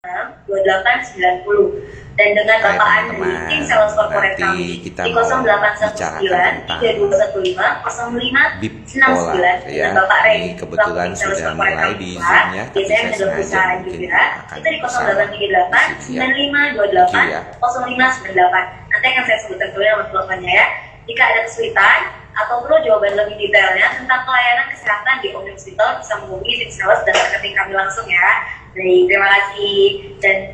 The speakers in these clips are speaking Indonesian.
2890 dan dengan Bapak Andri, tim sales corporate kami di 0819 3215 05 ya. dan Bapak Rey Kebetulan sudah mulai di Zoom-nya, tapi saya sengaja mungkin itu di 0838 9528 0598. Nanti akan saya sebutkan dulu nomor teleponnya ya. Jika ada kesulitan atau perlu jawaban lebih detailnya tentang pelayanan kesehatan di Omni Hospital, bisa menghubungi tim sales dan marketing kami langsung ya. Baik, terima kasih. Dan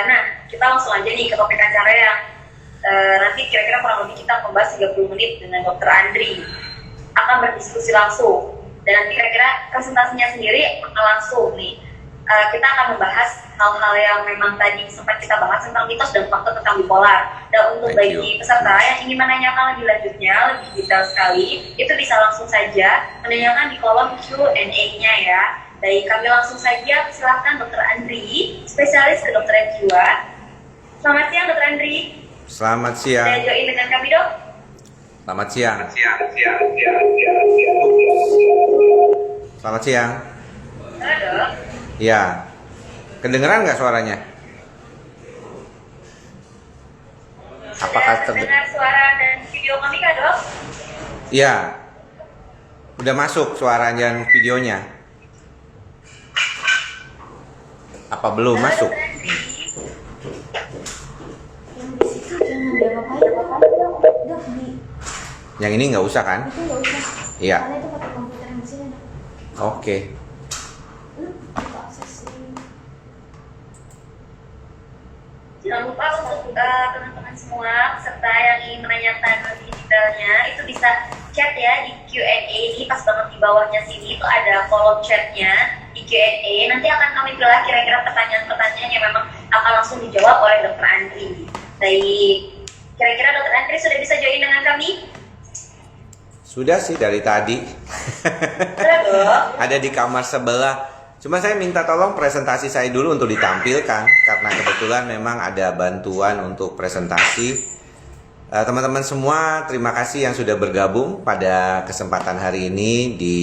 nah, kita langsung aja nih ke topik acara yang nanti kira-kira kurang lebih kita membahas 30 menit dengan Dr. Andri. Akan berdiskusi langsung. Dan nanti kira-kira presentasinya sendiri akan langsung nih. Kita akan membahas hal-hal yang memang tadi sempat kita bahas tentang mitos dan fakta tentang bipolar. Dan untuk bagi peserta yang ingin menanyakan lebih lanjutnya, lebih detail sekali, itu bisa langsung saja menanyakan di kolom Q&A-nya ya. Baik, kami langsung saja silakan Dr. Andri, spesialis kedokteran jiwa. Selamat siang Dr. Andri. Selamat siang. Saya join dengan kami dok. Selamat siang. Selamat siang. Halo dok. Ya, kedengeran nggak suaranya? Apakah terdengar suara dan video kami kah dok? Ya, udah masuk suaranya dan videonya. Apa belum masuk? Yang ini nggak usah kan? Iya. Oke. Jangan lupa untuk teman-teman semua peserta yang ingin menanyakan lebih detailnya itu bisa chat ya di Q&A ini, pas banget di bawahnya sini itu ada kolom chatnya di Q&A. Nanti akan kami pilih kira-kira pertanyaan-pertanyaan yang memang akan langsung dijawab oleh Dr. Andri. Baik, kira-kira Dr. Andri sudah bisa join dengan kami? Sudah sih dari tadi. Ada di kamar sebelah. Cuma saya minta tolong presentasi saya dulu untuk ditampilkan karena kebetulan memang ada bantuan untuk presentasi. Teman-teman semua, terima kasih yang sudah bergabung pada kesempatan hari ini di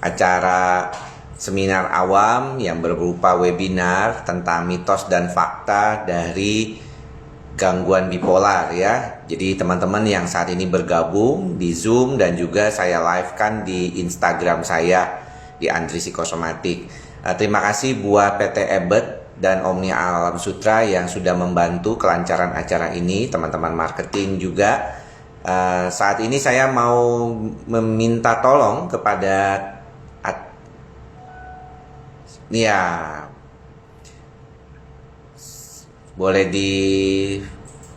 acara seminar awam yang berupa webinar tentang mitos dan fakta dari gangguan bipolar ya. Jadi teman-teman yang saat ini bergabung di Zoom dan juga saya live-kan di Instagram saya di Andri Psikosomatik. Terima kasih buat PT Ebet dan Omni Alam Sutra yang sudah membantu kelancaran acara ini, teman-teman marketing juga. Saat ini saya mau meminta tolong kepada ya, boleh di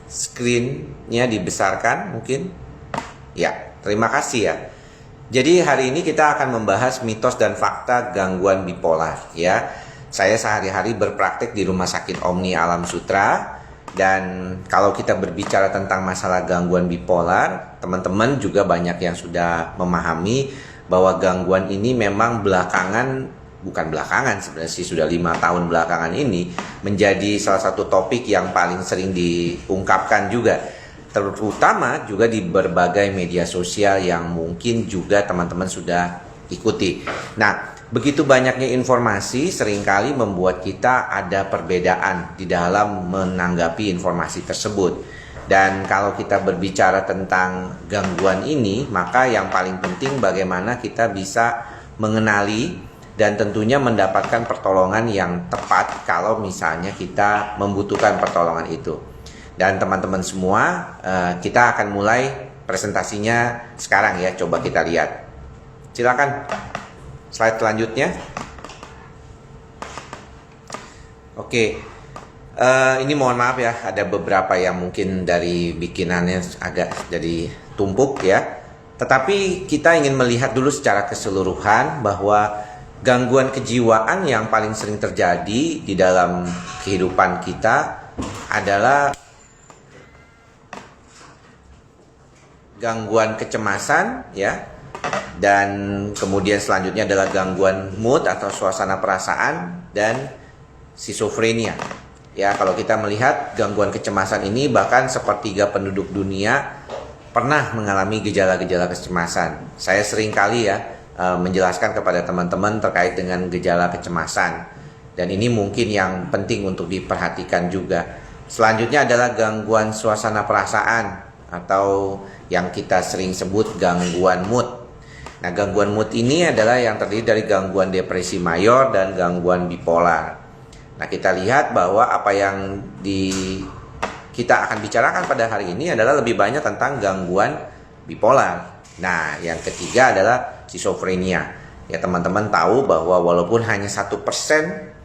screen-nya dibesarkan mungkin. Ya, terima kasih ya. Jadi hari ini kita akan membahas mitos dan fakta gangguan bipolar ya. Saya sehari-hari berpraktek di Rumah Sakit Omni Alam Sutra. Dan kalau kita berbicara tentang masalah gangguan bipolar, teman-teman juga banyak yang sudah memahami bahwa gangguan ini memang bukan belakangan sebenarnya sih, sudah 5 tahun belakangan ini menjadi salah satu topik yang paling sering diungkapkan juga, terutama juga di berbagai media sosial yang mungkin juga teman-teman sudah ikuti. Nah, begitu banyaknya informasi seringkali membuat kita ada perbedaan di dalam menanggapi informasi tersebut. Dan kalau kita berbicara tentang gangguan ini, maka yang paling penting bagaimana kita bisa mengenali dan tentunya mendapatkan pertolongan yang tepat kalau misalnya kita membutuhkan pertolongan itu. Dan teman-teman semua, kita akan mulai presentasinya sekarang ya. Coba kita lihat. Silakan slide selanjutnya. Oke, ini mohon maaf ya, ada beberapa yang mungkin dari bikinannya agak jadi tumpuk ya. Tetapi kita ingin melihat dulu secara keseluruhan bahwa gangguan kejiwaan yang paling sering terjadi di dalam kehidupan kita adalah gangguan kecemasan ya, dan kemudian selanjutnya adalah gangguan mood atau suasana perasaan dan skizofrenia ya. Kalau kita melihat gangguan kecemasan ini, bahkan sepertiga penduduk dunia pernah mengalami gejala-gejala kecemasan. Saya sering kali ya menjelaskan kepada teman-teman terkait dengan gejala kecemasan. Dan ini mungkin yang penting untuk diperhatikan juga. Selanjutnya adalah gangguan suasana perasaan atau yang kita sering sebut gangguan mood. Nah, gangguan mood ini adalah yang terdiri dari gangguan depresi mayor dan gangguan bipolar. Nah, kita lihat bahwa apa yang kita akan bicarakan pada hari ini adalah lebih banyak tentang gangguan bipolar. Nah, yang ketiga adalah skizofrenia. Ya, teman-teman tahu bahwa walaupun hanya 1%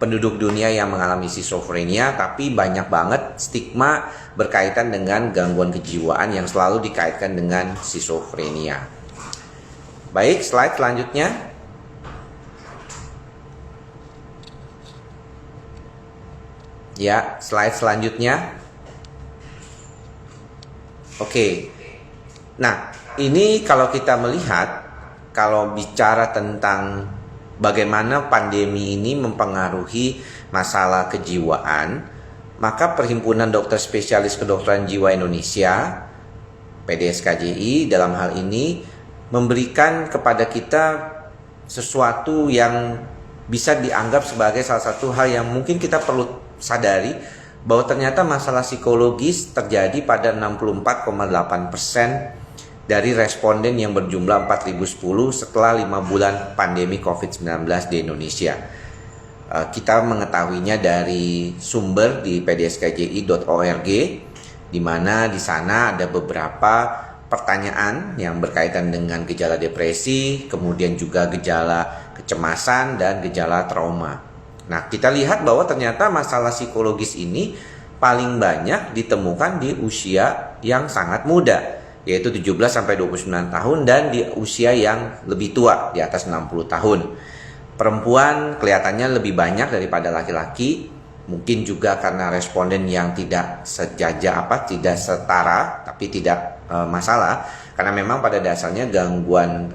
penduduk dunia yang mengalami skizofrenia, tapi banyak banget stigma berkaitan dengan gangguan kejiwaan yang selalu dikaitkan dengan skizofrenia. Baik, slide selanjutnya. Ya, slide selanjutnya. Oke. Nah, ini kalau kita melihat, kalau bicara tentang bagaimana pandemi ini mempengaruhi masalah kejiwaan, maka Perhimpunan Dokter Spesialis Kedokteran Jiwa Indonesia, PDSKJI, dalam hal ini memberikan kepada kita sesuatu yang bisa dianggap sebagai salah satu hal yang mungkin kita perlu sadari, bahwa ternyata masalah psikologis terjadi pada 64,8% dari responden yang berjumlah 4010 setelah 5 bulan pandemi COVID-19 di Indonesia. Kita mengetahuinya dari sumber di pdskji.org, di mana di sana ada beberapa pertanyaan yang berkaitan dengan gejala depresi, kemudian juga gejala kecemasan dan gejala trauma. Nah, kita lihat bahwa ternyata masalah psikologis ini paling banyak ditemukan di usia yang sangat muda, yaitu 17-29 tahun, dan di usia yang lebih tua, di atas 60 tahun. Perempuan kelihatannya lebih banyak daripada laki-laki, mungkin juga karena responden yang tidak tidak setara, tapi tidak masalah, karena memang pada dasarnya gangguan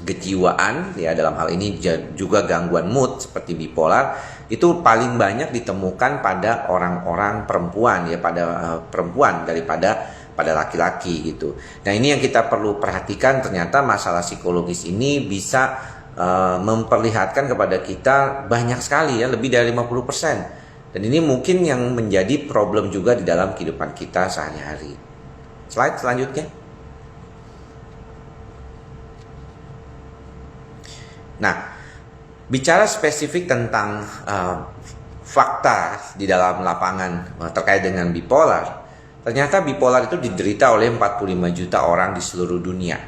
kejiwaan, ya dalam hal ini juga gangguan mood seperti bipolar, itu paling banyak ditemukan pada orang-orang perempuan, ya pada perempuan daripada pada laki-laki gitu. Nah, ini yang kita perlu perhatikan, ternyata masalah psikologis ini bisa memperlihatkan kepada kita banyak sekali, ya lebih dari 50%. Dan ini mungkin yang menjadi problem juga di dalam kehidupan kita sehari-hari. Slide selanjutnya. Nah, bicara spesifik tentang fakta di dalam lapangan terkait dengan bipolar, ternyata bipolar itu diderita oleh 45 juta orang di seluruh dunia,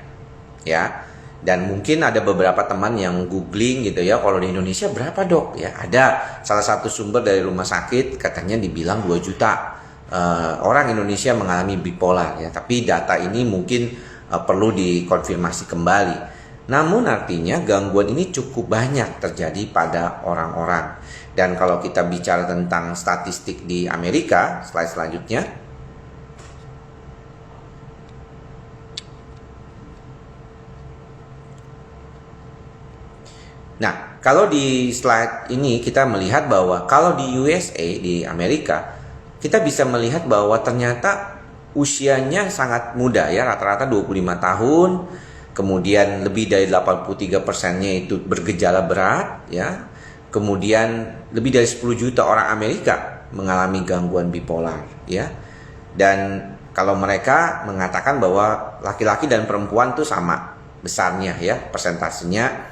ya. Dan mungkin ada beberapa teman yang googling gitu ya, kalau di Indonesia berapa dok? Ya, ada salah satu sumber dari rumah sakit katanya dibilang 2 juta orang Indonesia mengalami bipolar, ya. Tapi data ini mungkin perlu dikonfirmasi kembali. Namun artinya gangguan ini cukup banyak terjadi pada orang-orang. Dan kalau kita bicara tentang statistik di Amerika, slide selanjutnya. Nah, kalau di slide ini kita melihat bahwa kalau di USA, di Amerika, kita bisa melihat bahwa ternyata usianya sangat muda, ya, rata-rata 25 tahun. Kemudian lebih dari 83%-nya itu bergejala berat, ya. Kemudian lebih dari 10 juta orang Amerika mengalami gangguan bipolar, ya. Dan kalau mereka mengatakan bahwa laki-laki dan perempuan itu sama besarnya, ya, persentasenya.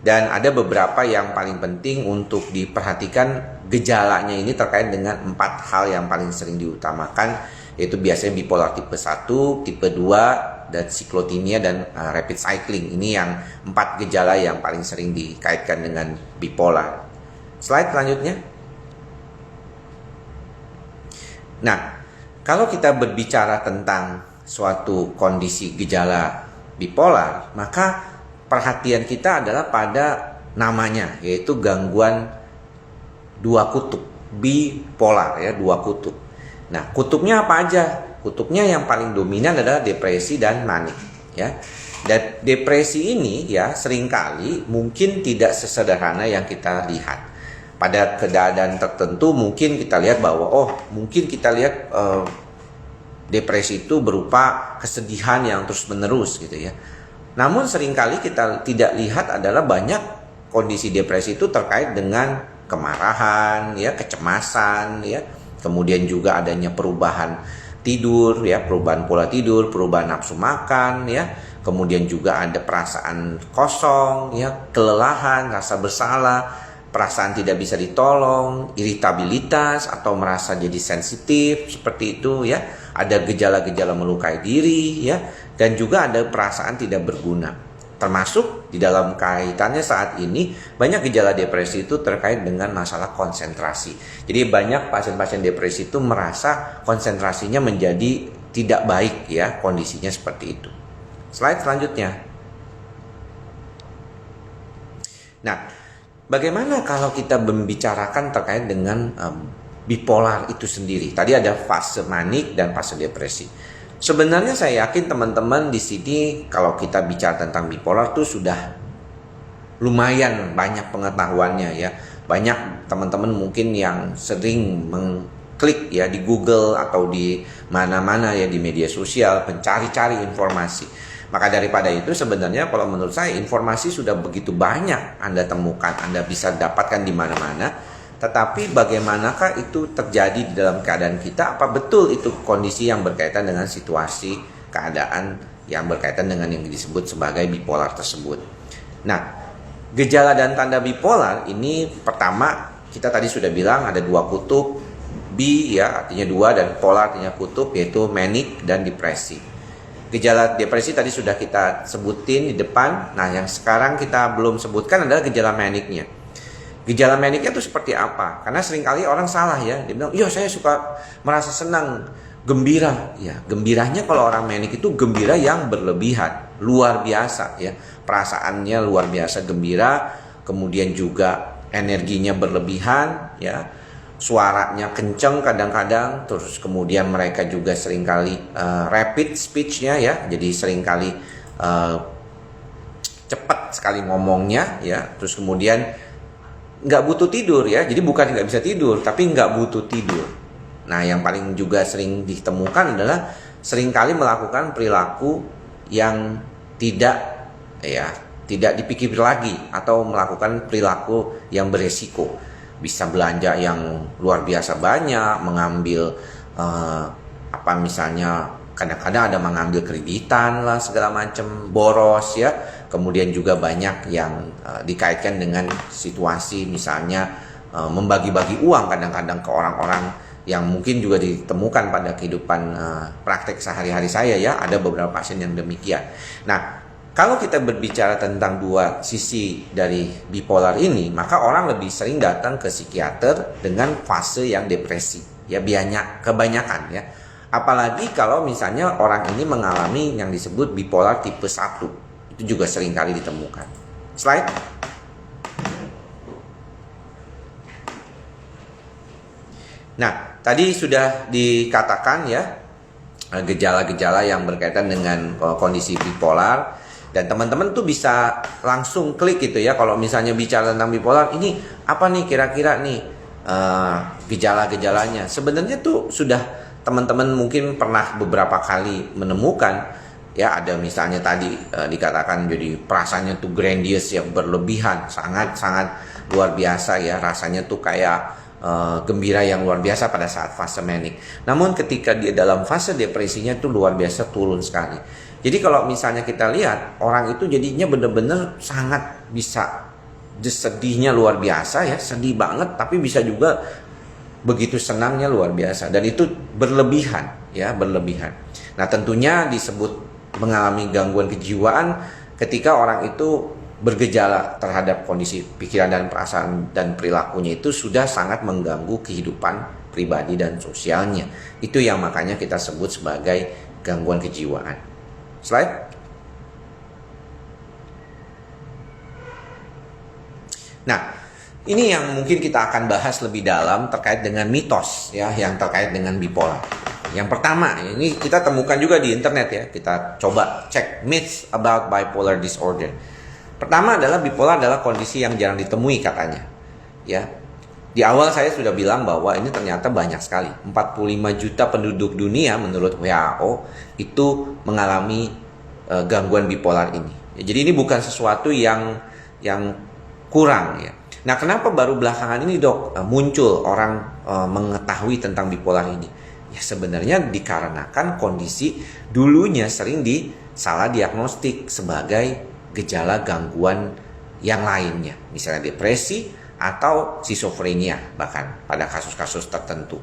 Dan ada beberapa yang paling penting untuk diperhatikan gejalanya ini terkait dengan 4 hal yang paling sering diutamakan, yaitu biasanya bipolar tipe 1, tipe 2, dan siklotimia dan rapid cycling. Ini yang 4 gejala yang paling sering dikaitkan dengan bipolar. Slide selanjutnya. Nah, kalau kita berbicara tentang suatu kondisi gejala bipolar, maka perhatian kita adalah pada namanya, yaitu gangguan dua kutub, bipolar, ya, dua kutub. Nah, kutubnya apa aja? Kutubnya yang paling dominan adalah depresi dan manik, ya. Dan depresi ini, ya, seringkali mungkin tidak sesederhana yang kita lihat. Pada keadaan tertentu mungkin kita lihat bahwa mungkin kita lihat depresi itu berupa kesedihan yang terus-menerus gitu, ya. Namun seringkali kita tidak lihat adalah banyak kondisi depresi itu terkait dengan kemarahan, ya, kecemasan, ya, kemudian juga adanya perubahan tidur, ya, perubahan pola tidur, perubahan nafsu makan, ya, kemudian juga ada perasaan kosong, ya, kelelahan, rasa bersalah, perasaan tidak bisa ditolong, iritabilitas atau merasa jadi sensitif seperti itu, ya, ada gejala-gejala melukai diri, ya, dan juga ada perasaan tidak berguna. Termasuk di dalam kaitannya saat ini banyak gejala depresi itu terkait dengan masalah konsentrasi. Jadi banyak pasien-pasien depresi itu merasa konsentrasinya menjadi tidak baik, ya, kondisinya seperti itu. Slide selanjutnya. Nah, bagaimana kalau kita membicarakan terkait dengan bipolar itu sendiri? Tadi ada fase manik dan fase depresi. Sebenarnya saya yakin teman-teman di sini kalau kita bicara tentang bipolar tuh sudah lumayan banyak pengetahuannya, ya. Banyak teman-teman mungkin yang sering mengklik, ya, di Google atau di mana-mana, ya, di media sosial mencari-cari informasi. Maka daripada itu sebenarnya kalau menurut saya informasi sudah begitu banyak Anda temukan, Anda bisa dapatkan di mana-mana. Tetapi bagaimanakah itu terjadi di dalam keadaan kita? Apa betul itu kondisi yang berkaitan dengan situasi keadaan yang berkaitan dengan yang disebut sebagai bipolar tersebut? Nah, gejala dan tanda bipolar ini pertama kita tadi sudah bilang ada dua kutub, bi, ya, artinya dua, dan polar artinya kutub, yaitu manic dan depresi. Gejala depresi tadi sudah kita sebutin di depan. Nah, yang sekarang kita belum sebutkan adalah gejala maniknya. Gejala maniknya itu seperti apa? Karena seringkali orang salah, ya. Dia bilang, iya saya suka merasa senang, gembira. Ya, gembiranya kalau orang manik itu gembira yang berlebihan, luar biasa, ya. Perasaannya luar biasa gembira, kemudian juga energinya berlebihan, ya. Suaranya kenceng kadang-kadang, terus kemudian mereka juga seringkali rapid speech-nya, ya. Jadi seringkali cepat sekali ngomongnya, ya. Terus kemudian nggak butuh tidur, ya. Jadi bukan nggak bisa tidur, tapi nggak butuh tidur. Nah, yang paling juga sering ditemukan adalah seringkali melakukan perilaku yang tidak dipikir lagi, atau melakukan perilaku yang beresiko. Bisa belanja yang luar biasa banyak, mengambil misalnya kadang-kadang ada mengambil kreditan lah segala macam, boros, ya. Kemudian juga banyak yang dikaitkan dengan situasi misalnya membagi-bagi uang kadang-kadang ke orang-orang yang mungkin juga ditemukan pada kehidupan praktek sehari-hari saya, ya. Ada beberapa pasien yang demikian. Nah, kalau kita berbicara tentang dua sisi dari bipolar ini, maka orang lebih sering datang ke psikiater dengan fase yang depresi, ya, kebanyakan, ya. Apalagi kalau misalnya orang ini mengalami yang disebut bipolar tipe 1. Itu juga sering kali ditemukan. Slide. Nah, tadi sudah dikatakan, ya, gejala-gejala yang berkaitan dengan kondisi bipolar. Dan teman-teman tuh bisa langsung klik gitu, ya. Kalau misalnya bicara tentang bipolar, ini apa nih kira-kira nih gejala-gejalanya. Sebenarnya tuh sudah teman-teman mungkin pernah beberapa kali menemukan, ya. Ada misalnya tadi dikatakan jadi perasaannya tuh grandiose, yang berlebihan, sangat-sangat luar biasa, ya. Rasanya tuh kayak gembira yang luar biasa pada saat fase manic. Namun ketika dia dalam fase depresinya tuh luar biasa turun sekali. Jadi kalau misalnya kita lihat, orang itu jadinya benar-benar sangat bisa sedihnya luar biasa, ya, sedih banget, tapi bisa juga begitu senangnya luar biasa, dan itu berlebihan, ya, berlebihan. Nah, tentunya disebut mengalami gangguan kejiwaan ketika orang itu bergejala terhadap kondisi pikiran dan perasaan dan perilakunya itu sudah sangat mengganggu kehidupan pribadi dan sosialnya. Itu yang makanya kita sebut sebagai gangguan kejiwaan. Slide. Nah, ini yang mungkin kita akan bahas lebih dalam terkait dengan mitos, ya, yang terkait dengan bipolar. Yang pertama, ini kita temukan juga di internet, ya. Kita coba cek myths about bipolar disorder. Pertama adalah bipolar adalah kondisi yang jarang ditemui katanya, ya. Di awal saya sudah bilang bahwa ini ternyata banyak sekali. 45 juta penduduk dunia menurut WHO itu mengalami gangguan bipolar ini. Jadi ini bukan sesuatu yang kurang ya. Nah, kenapa baru belakangan ini dok muncul orang mengetahui tentang bipolar ini? Ya sebenarnya dikarenakan kondisi dulunya sering disalah diagnostik sebagai gejala gangguan yang lainnya, misalnya depresi atau skizofrenia bahkan pada kasus-kasus tertentu.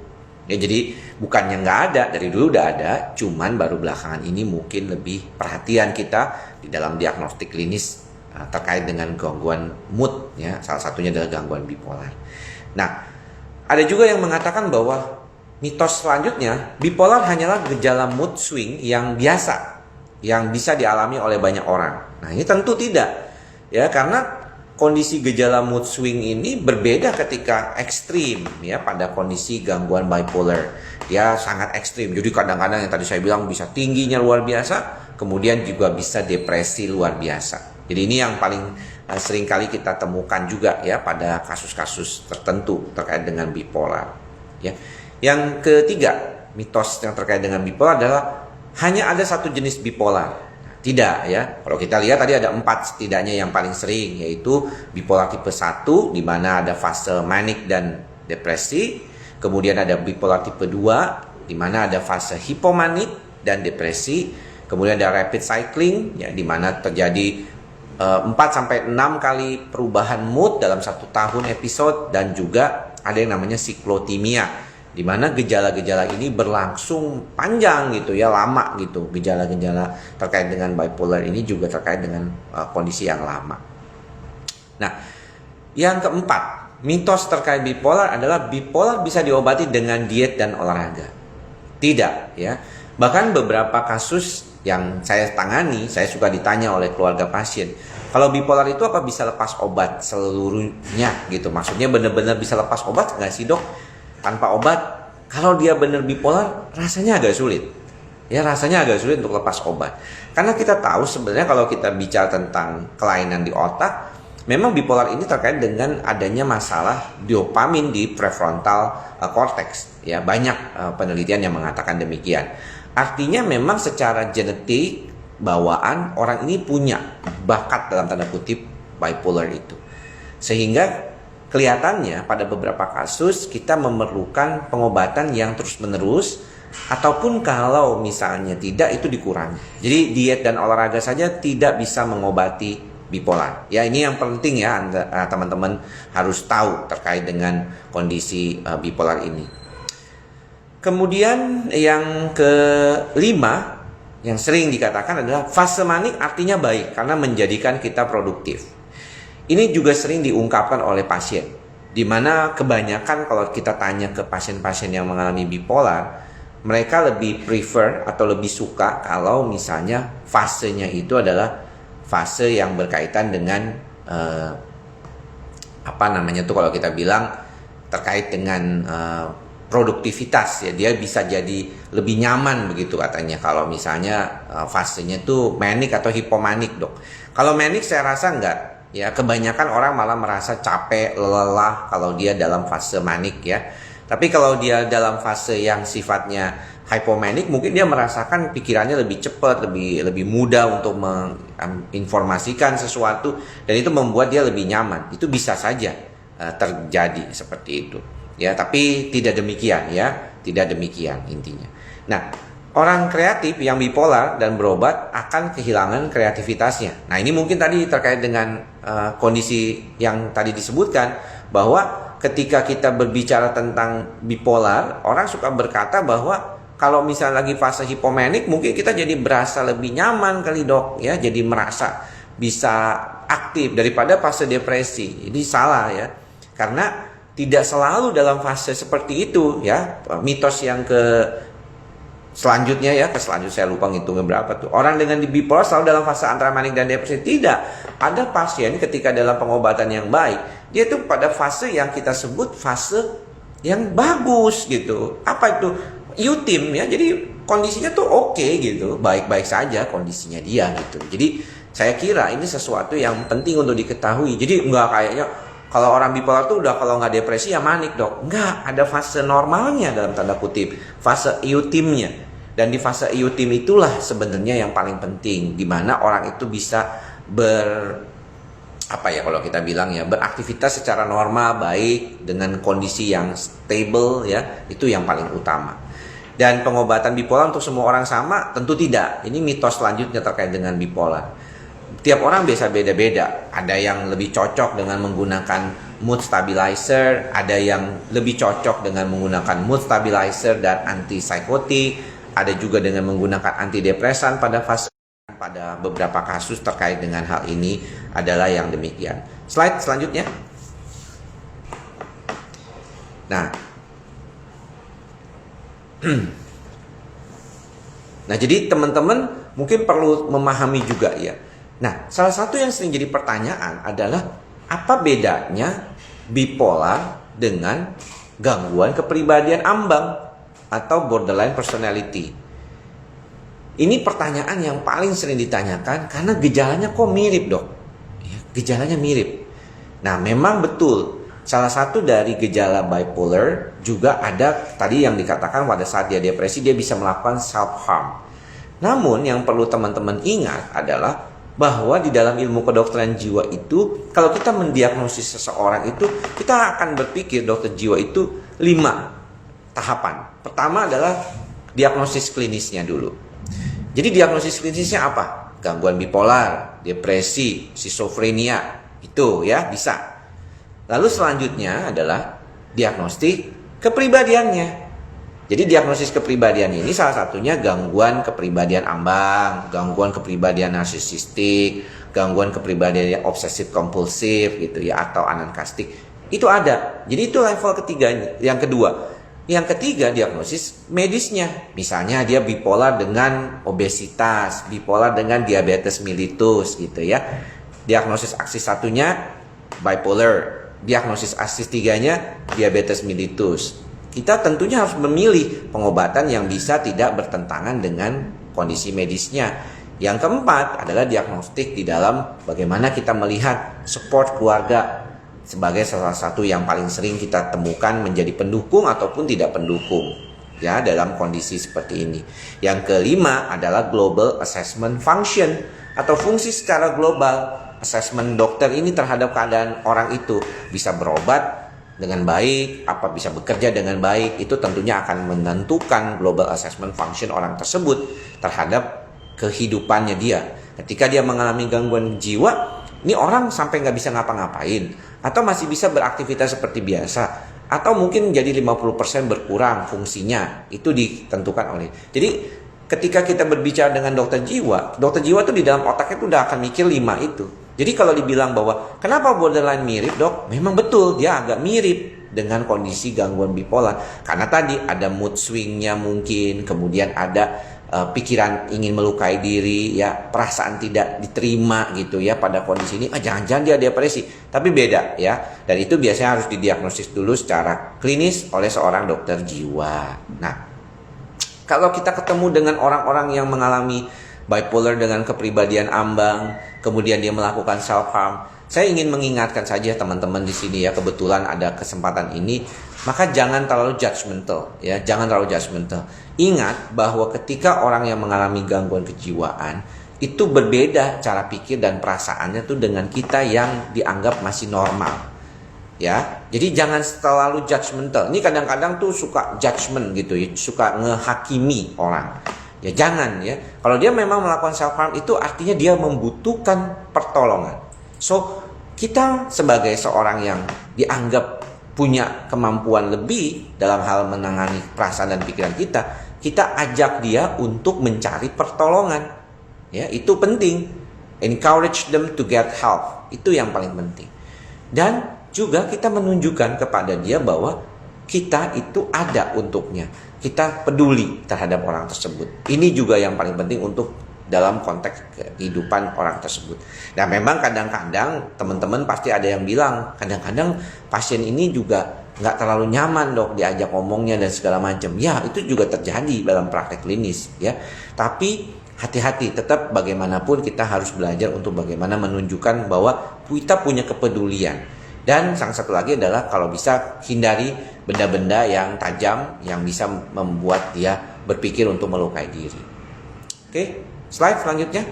Ya jadi bukannya nggak ada, dari dulu udah ada, cuman baru belakangan ini mungkin lebih perhatian kita di dalam diagnostik klinis terkait dengan gangguan mood ya, salah satunya adalah gangguan bipolar. Nah, ada juga yang mengatakan bahwa mitos selanjutnya bipolar hanyalah gejala mood swing yang biasa yang bisa dialami oleh banyak orang. Nah, ini tentu tidak. Ya, karena kondisi gejala mood swing ini berbeda ketika ekstrim ya, pada kondisi gangguan bipolar. Dia sangat ekstrim. Jadi kadang-kadang yang tadi saya bilang bisa tingginya luar biasa, kemudian juga bisa depresi luar biasa. Jadi ini yang paling sering kali kita temukan juga ya pada kasus-kasus tertentu terkait dengan bipolar. Ya. Yang ketiga, mitos yang terkait dengan bipolar adalah hanya ada satu jenis bipolar. Tidak ya, kalau kita lihat tadi ada 4 setidaknya yang paling sering, yaitu bipolar tipe 1 di mana ada fase manik dan depresi, kemudian ada bipolar tipe 2 di mana ada fase hipomanik dan depresi, kemudian ada rapid cycling ya di mana terjadi 4 sampai 6 kali perubahan mood dalam 1 tahun episode, dan juga ada yang namanya siklotimia di mana gejala-gejala ini berlangsung panjang gitu ya, lama gitu. Gejala-gejala terkait dengan bipolar ini juga terkait dengan kondisi yang lama. Nah, yang keempat, mitos terkait bipolar adalah bipolar bisa diobati dengan diet dan olahraga. Tidak ya. Bahkan beberapa kasus yang saya tangani, saya suka ditanya oleh keluarga pasien, kalau bipolar itu apa bisa lepas obat seluruhnya gitu? Maksudnya benar-benar bisa lepas obat nggak sih dok? Tanpa obat, kalau dia benar bipolar, rasanya agak sulit. Ya, rasanya agak sulit untuk lepas obat. Karena kita tahu sebenarnya kalau kita bicara tentang kelainan di otak, memang bipolar ini terkait dengan adanya masalah dopamin di prefrontal cortex. Ya, banyak penelitian yang mengatakan demikian. Artinya memang secara genetik bawaan orang ini punya bakat dalam tanda kutip bipolar itu. Sehingga kelihatannya pada beberapa kasus kita memerlukan pengobatan yang terus-menerus, ataupun kalau misalnya tidak, itu dikurangi. Jadi diet dan olahraga saja tidak bisa mengobati bipolar. Ya, ini yang penting ya teman-teman harus tahu terkait dengan kondisi bipolar ini. Kemudian yang kelima yang sering dikatakan adalah fase manik artinya baik karena menjadikan kita produktif. Ini juga sering diungkapkan oleh pasien, di mana kebanyakan kalau kita tanya ke pasien-pasien yang mengalami bipolar, mereka lebih prefer atau lebih suka kalau misalnya fasenya itu adalah fase yang berkaitan dengan kalau kita bilang terkait dengan produktivitas ya, dia bisa jadi lebih nyaman begitu katanya kalau misalnya fasenya itu manik atau hipomanik dok. Kalau manik saya rasa enggak. Ya, kebanyakan orang malah merasa capek, lelah kalau dia dalam fase manik ya. Tapi kalau dia dalam fase yang sifatnya hypomanic, mungkin dia merasakan pikirannya lebih cepat, lebih mudah untuk menginformasikan sesuatu, dan itu membuat dia lebih nyaman. Itu bisa saja terjadi seperti itu. Ya, tapi tidak demikian ya, tidak demikian intinya. Nah, orang kreatif yang bipolar dan berobat akan kehilangan kreativitasnya. Nah, ini mungkin tadi terkait dengan kondisi yang tadi disebutkan, bahwa ketika kita berbicara tentang bipolar, orang suka berkata bahwa kalau misalnya lagi fase hipomanik, mungkin kita jadi berasa lebih nyaman kali dok, ya, jadi merasa bisa aktif daripada fase depresi. Ini salah ya, karena tidak selalu dalam fase seperti itu ya. Mitos yang selanjutnya ya, selanjutnya saya lupa ngitungnya berapa tuh. Orang dengan bipolar selalu dalam fase antara manik dan depresi. Tidak. Ada pasien ketika dalam pengobatan yang baik, dia tuh pada fase yang kita sebut fase yang bagus gitu. Apa itu? Eutim ya. Jadi kondisinya tuh oke gitu. Baik-baik saja kondisinya dia gitu. Jadi saya kira ini sesuatu yang penting untuk diketahui. Jadi enggak kayaknya kalau orang bipolar tuh udah kalau nggak depresi ya manik dok. Enggak, ada fase normalnya dalam tanda kutip, fase eutimnya. Dan di fase eutim itulah sebenarnya yang paling penting, di mana orang itu bisa apa ya kalau kita bilang ya, beraktivitas secara normal baik dengan kondisi yang stable ya, itu yang paling utama. Dan pengobatan bipolar untuk semua orang sama? Tentu tidak. Ini mitos selanjutnya terkait dengan bipolar. Tiap orang biasa beda-beda. Ada yang lebih cocok dengan menggunakan mood stabilizer, ada yang lebih cocok dengan menggunakan mood stabilizer dan antipsikotik, ada juga dengan menggunakan antidepresan pada beberapa kasus terkait dengan hal ini adalah yang demikian. Slide selanjutnya. Nah, jadi teman-teman mungkin perlu memahami juga ya. Nah, salah satu yang sering jadi pertanyaan adalah apa bedanya bipolar dengan gangguan kepribadian ambang atau borderline personality? Ini pertanyaan yang paling sering ditanyakan karena gejalanya kok mirip dok? Ya, gejalanya mirip. Nah memang betul, salah satu dari gejala bipolar juga ada tadi yang dikatakan pada saat dia depresi dia bisa melakukan self-harm. Namun yang perlu teman-teman ingat adalah bahwa di dalam ilmu kedokteran jiwa itu kalau kita mendiagnosis seseorang itu kita akan berpikir dokter jiwa itu 5 tahapan. Pertama adalah diagnosis klinisnya dulu. Jadi diagnosis klinisnya apa? Gangguan bipolar, depresi, skizofrenia, itu ya bisa. Lalu selanjutnya adalah diagnostik kepribadiannya. Jadi diagnosis kepribadian ini salah satunya gangguan kepribadian ambang, gangguan kepribadian narsisistik, gangguan kepribadian yang obsesif kompulsif gitu ya, atau anankastik. Itu ada. Jadi itu level ketiganya, yang kedua. Yang ketiga diagnosis medisnya. Misalnya dia bipolar dengan obesitas, bipolar dengan diabetes mellitus gitu ya. Diagnosis aksis satunya bipolar, diagnosis aksis tiganya diabetes mellitus. Kita tentunya harus memilih pengobatan yang bisa tidak bertentangan dengan kondisi medisnya. Yang keempat adalah diagnostik di dalam bagaimana kita melihat support keluarga sebagai salah satu yang paling sering kita temukan menjadi pendukung ataupun tidak pendukung ya dalam kondisi seperti ini. Yang kelima adalah global assessment function atau fungsi secara global. Assessment dokter ini terhadap keadaan orang itu bisa berobat dengan baik, apa bisa bekerja dengan baik, itu tentunya akan menentukan global assessment function orang tersebut terhadap kehidupannya dia. Ketika dia mengalami gangguan jiwa, ini orang sampai nggak bisa ngapa-ngapain, atau masih bisa beraktivitas seperti biasa, atau mungkin jadi 50% berkurang fungsinya, itu ditentukan oleh. Jadi ketika kita berbicara dengan dokter jiwa tuh di dalam otaknya tuh udah akan mikir 5 itu. Jadi kalau dibilang bahwa kenapa borderline mirip dok, memang betul dia agak mirip dengan kondisi gangguan bipolar. Karena tadi ada mood swingnya mungkin, kemudian ada pikiran ingin melukai diri, ya perasaan tidak diterima gitu ya pada kondisi ini. Jangan-jangan dia depresi, tapi beda ya. Dan itu biasanya harus didiagnosis dulu secara klinis oleh seorang dokter jiwa. Nah, kalau kita ketemu dengan orang-orang yang mengalami bipolar dengan kepribadian ambang, kemudian dia melakukan self harm, saya ingin mengingatkan saja teman-teman di sini ya, kebetulan ada kesempatan ini, maka jangan terlalu judgmental ya, jangan terlalu judgmental. Ingat bahwa ketika orang yang mengalami gangguan kejiwaan itu berbeda cara pikir dan perasaannya tuh dengan kita yang dianggap masih normal. Ya, jadi jangan terlalu judgmental. Ini kadang-kadang tuh suka judgment gitu ya, suka ngehakimi orang. Ya jangan ya. Kalau dia memang melakukan self harm itu artinya dia membutuhkan pertolongan. So, kita sebagai seorang yang dianggap punya kemampuan lebih dalam hal menangani perasaan dan pikiran kita ajak dia untuk mencari pertolongan. Ya, itu penting. Encourage them to get help. Itu yang paling penting. Dan juga kita menunjukkan kepada dia bahwa kita itu ada untuknya. Kita peduli terhadap orang tersebut. Ini juga yang paling penting untuk dalam konteks kehidupan orang tersebut. Nah memang kadang-kadang teman-teman pasti ada yang bilang, kadang-kadang pasien ini juga nggak terlalu nyaman dok diajak ngomongnya dan segala macam. Ya itu juga terjadi dalam praktek klinis ya. Tapi hati-hati, tetap bagaimanapun kita harus belajar untuk bagaimana menunjukkan bahwa kita punya kepedulian. Dan yang satu lagi adalah kalau bisa hindari benda-benda yang tajam yang bisa membuat dia berpikir untuk melukai diri. Oke, slide selanjutnya.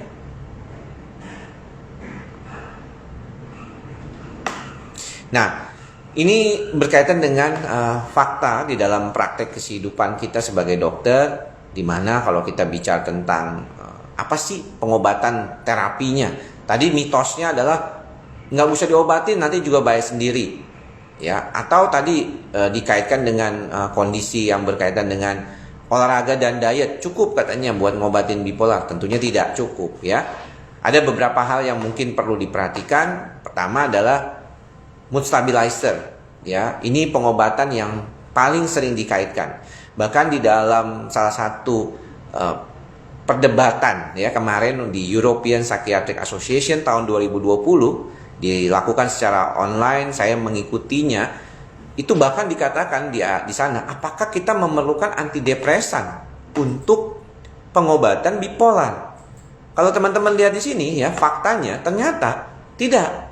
Nah, ini berkaitan dengan fakta di dalam praktek kehidupan kita sebagai dokter, di mana kalau kita bicara tentang apa sih pengobatan terapinya. Tadi mitosnya adalah nggak usah diobatin, nanti juga bayar sendiri, ya. Atau tadi dikaitkan dengan kondisi yang berkaitan dengan olahraga dan diet, cukup katanya buat ngobatin bipolar. Tentunya tidak cukup, ya. Ada beberapa hal yang mungkin perlu diperhatikan. Pertama adalah mood stabilizer, ya. Ini pengobatan yang paling sering dikaitkan. Bahkan di dalam salah satu perdebatan, ya, kemarin di European Psychiatric Association tahun 2020 dilakukan secara online, saya mengikutinya. Itu bahkan dikatakan di sana, apakah kita memerlukan antidepresan untuk pengobatan bipolar? Kalau teman-teman lihat di sini, ya, faktanya ternyata tidak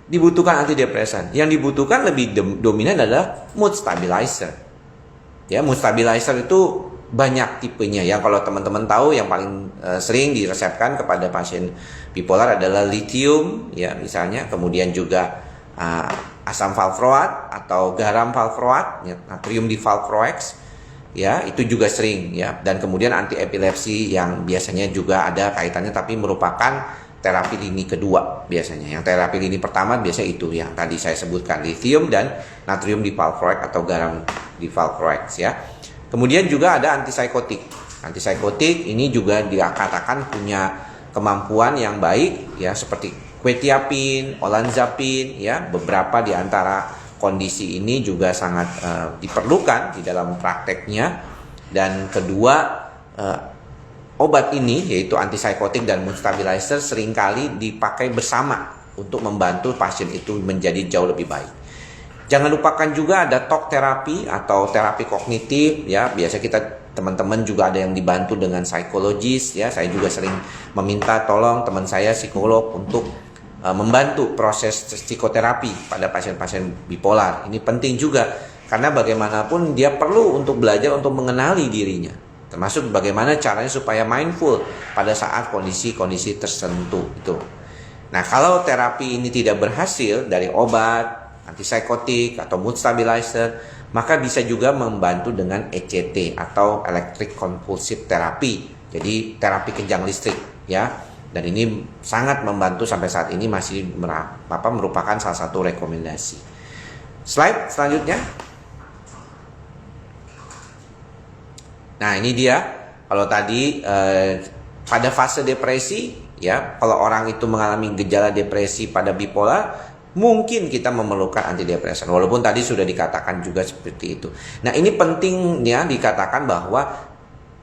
dibutuhkan antidepresan. Yang dibutuhkan lebih dominan adalah mood stabilizer. Ya, mood stabilizer itu banyak tipenya. Ya, kalau teman-teman tahu yang paling sering diresepkan kepada pasien bipolar adalah lithium, ya, misalnya, kemudian juga asam valproat atau garam valproat, ya, natrium divalproex, ya, itu juga sering, ya, dan kemudian anti epilepsi yang biasanya juga ada kaitannya tapi merupakan terapi lini kedua biasanya. Yang terapi lini pertama biasanya itu yang tadi saya sebutkan, lithium dan natrium divalproex atau garam divalproex, ya. Kemudian juga ada antipsikotik. Antipsikotik ini juga dikatakan punya kemampuan yang baik, ya, seperti quetiapin, olanzapin, ya. Beberapa di antara kondisi ini juga sangat diperlukan di dalam prakteknya. Dan kedua, obat ini yaitu antipsikotik dan mood stabilizer seringkali dipakai bersama untuk membantu pasien itu menjadi jauh lebih baik. Jangan lupakan juga ada talk terapi atau terapi kognitif, ya. Biasa kita teman-teman juga ada yang dibantu dengan psikologis, ya. Saya juga sering meminta tolong teman saya psikolog untuk membantu proses psikoterapi pada pasien-pasien bipolar. Ini penting juga karena bagaimanapun dia perlu untuk belajar untuk mengenali dirinya. Termasuk bagaimana caranya supaya mindful pada saat kondisi-kondisi tertentu itu. Nah, kalau terapi ini tidak berhasil dari obat, antipsikotik atau mood stabilizer, maka bisa juga membantu dengan ECT atau electric convulsive therapy. Jadi terapi kejang listrik, ya. Dan ini sangat membantu sampai saat ini masih merupakan salah satu rekomendasi. Slide selanjutnya. Nah, ini dia. Kalau tadi pada fase depresi, ya, kalau orang itu mengalami gejala depresi pada bipolar, mungkin kita memerlukan antidepresan. Walaupun tadi sudah dikatakan juga seperti itu. Nah, ini pentingnya dikatakan bahwa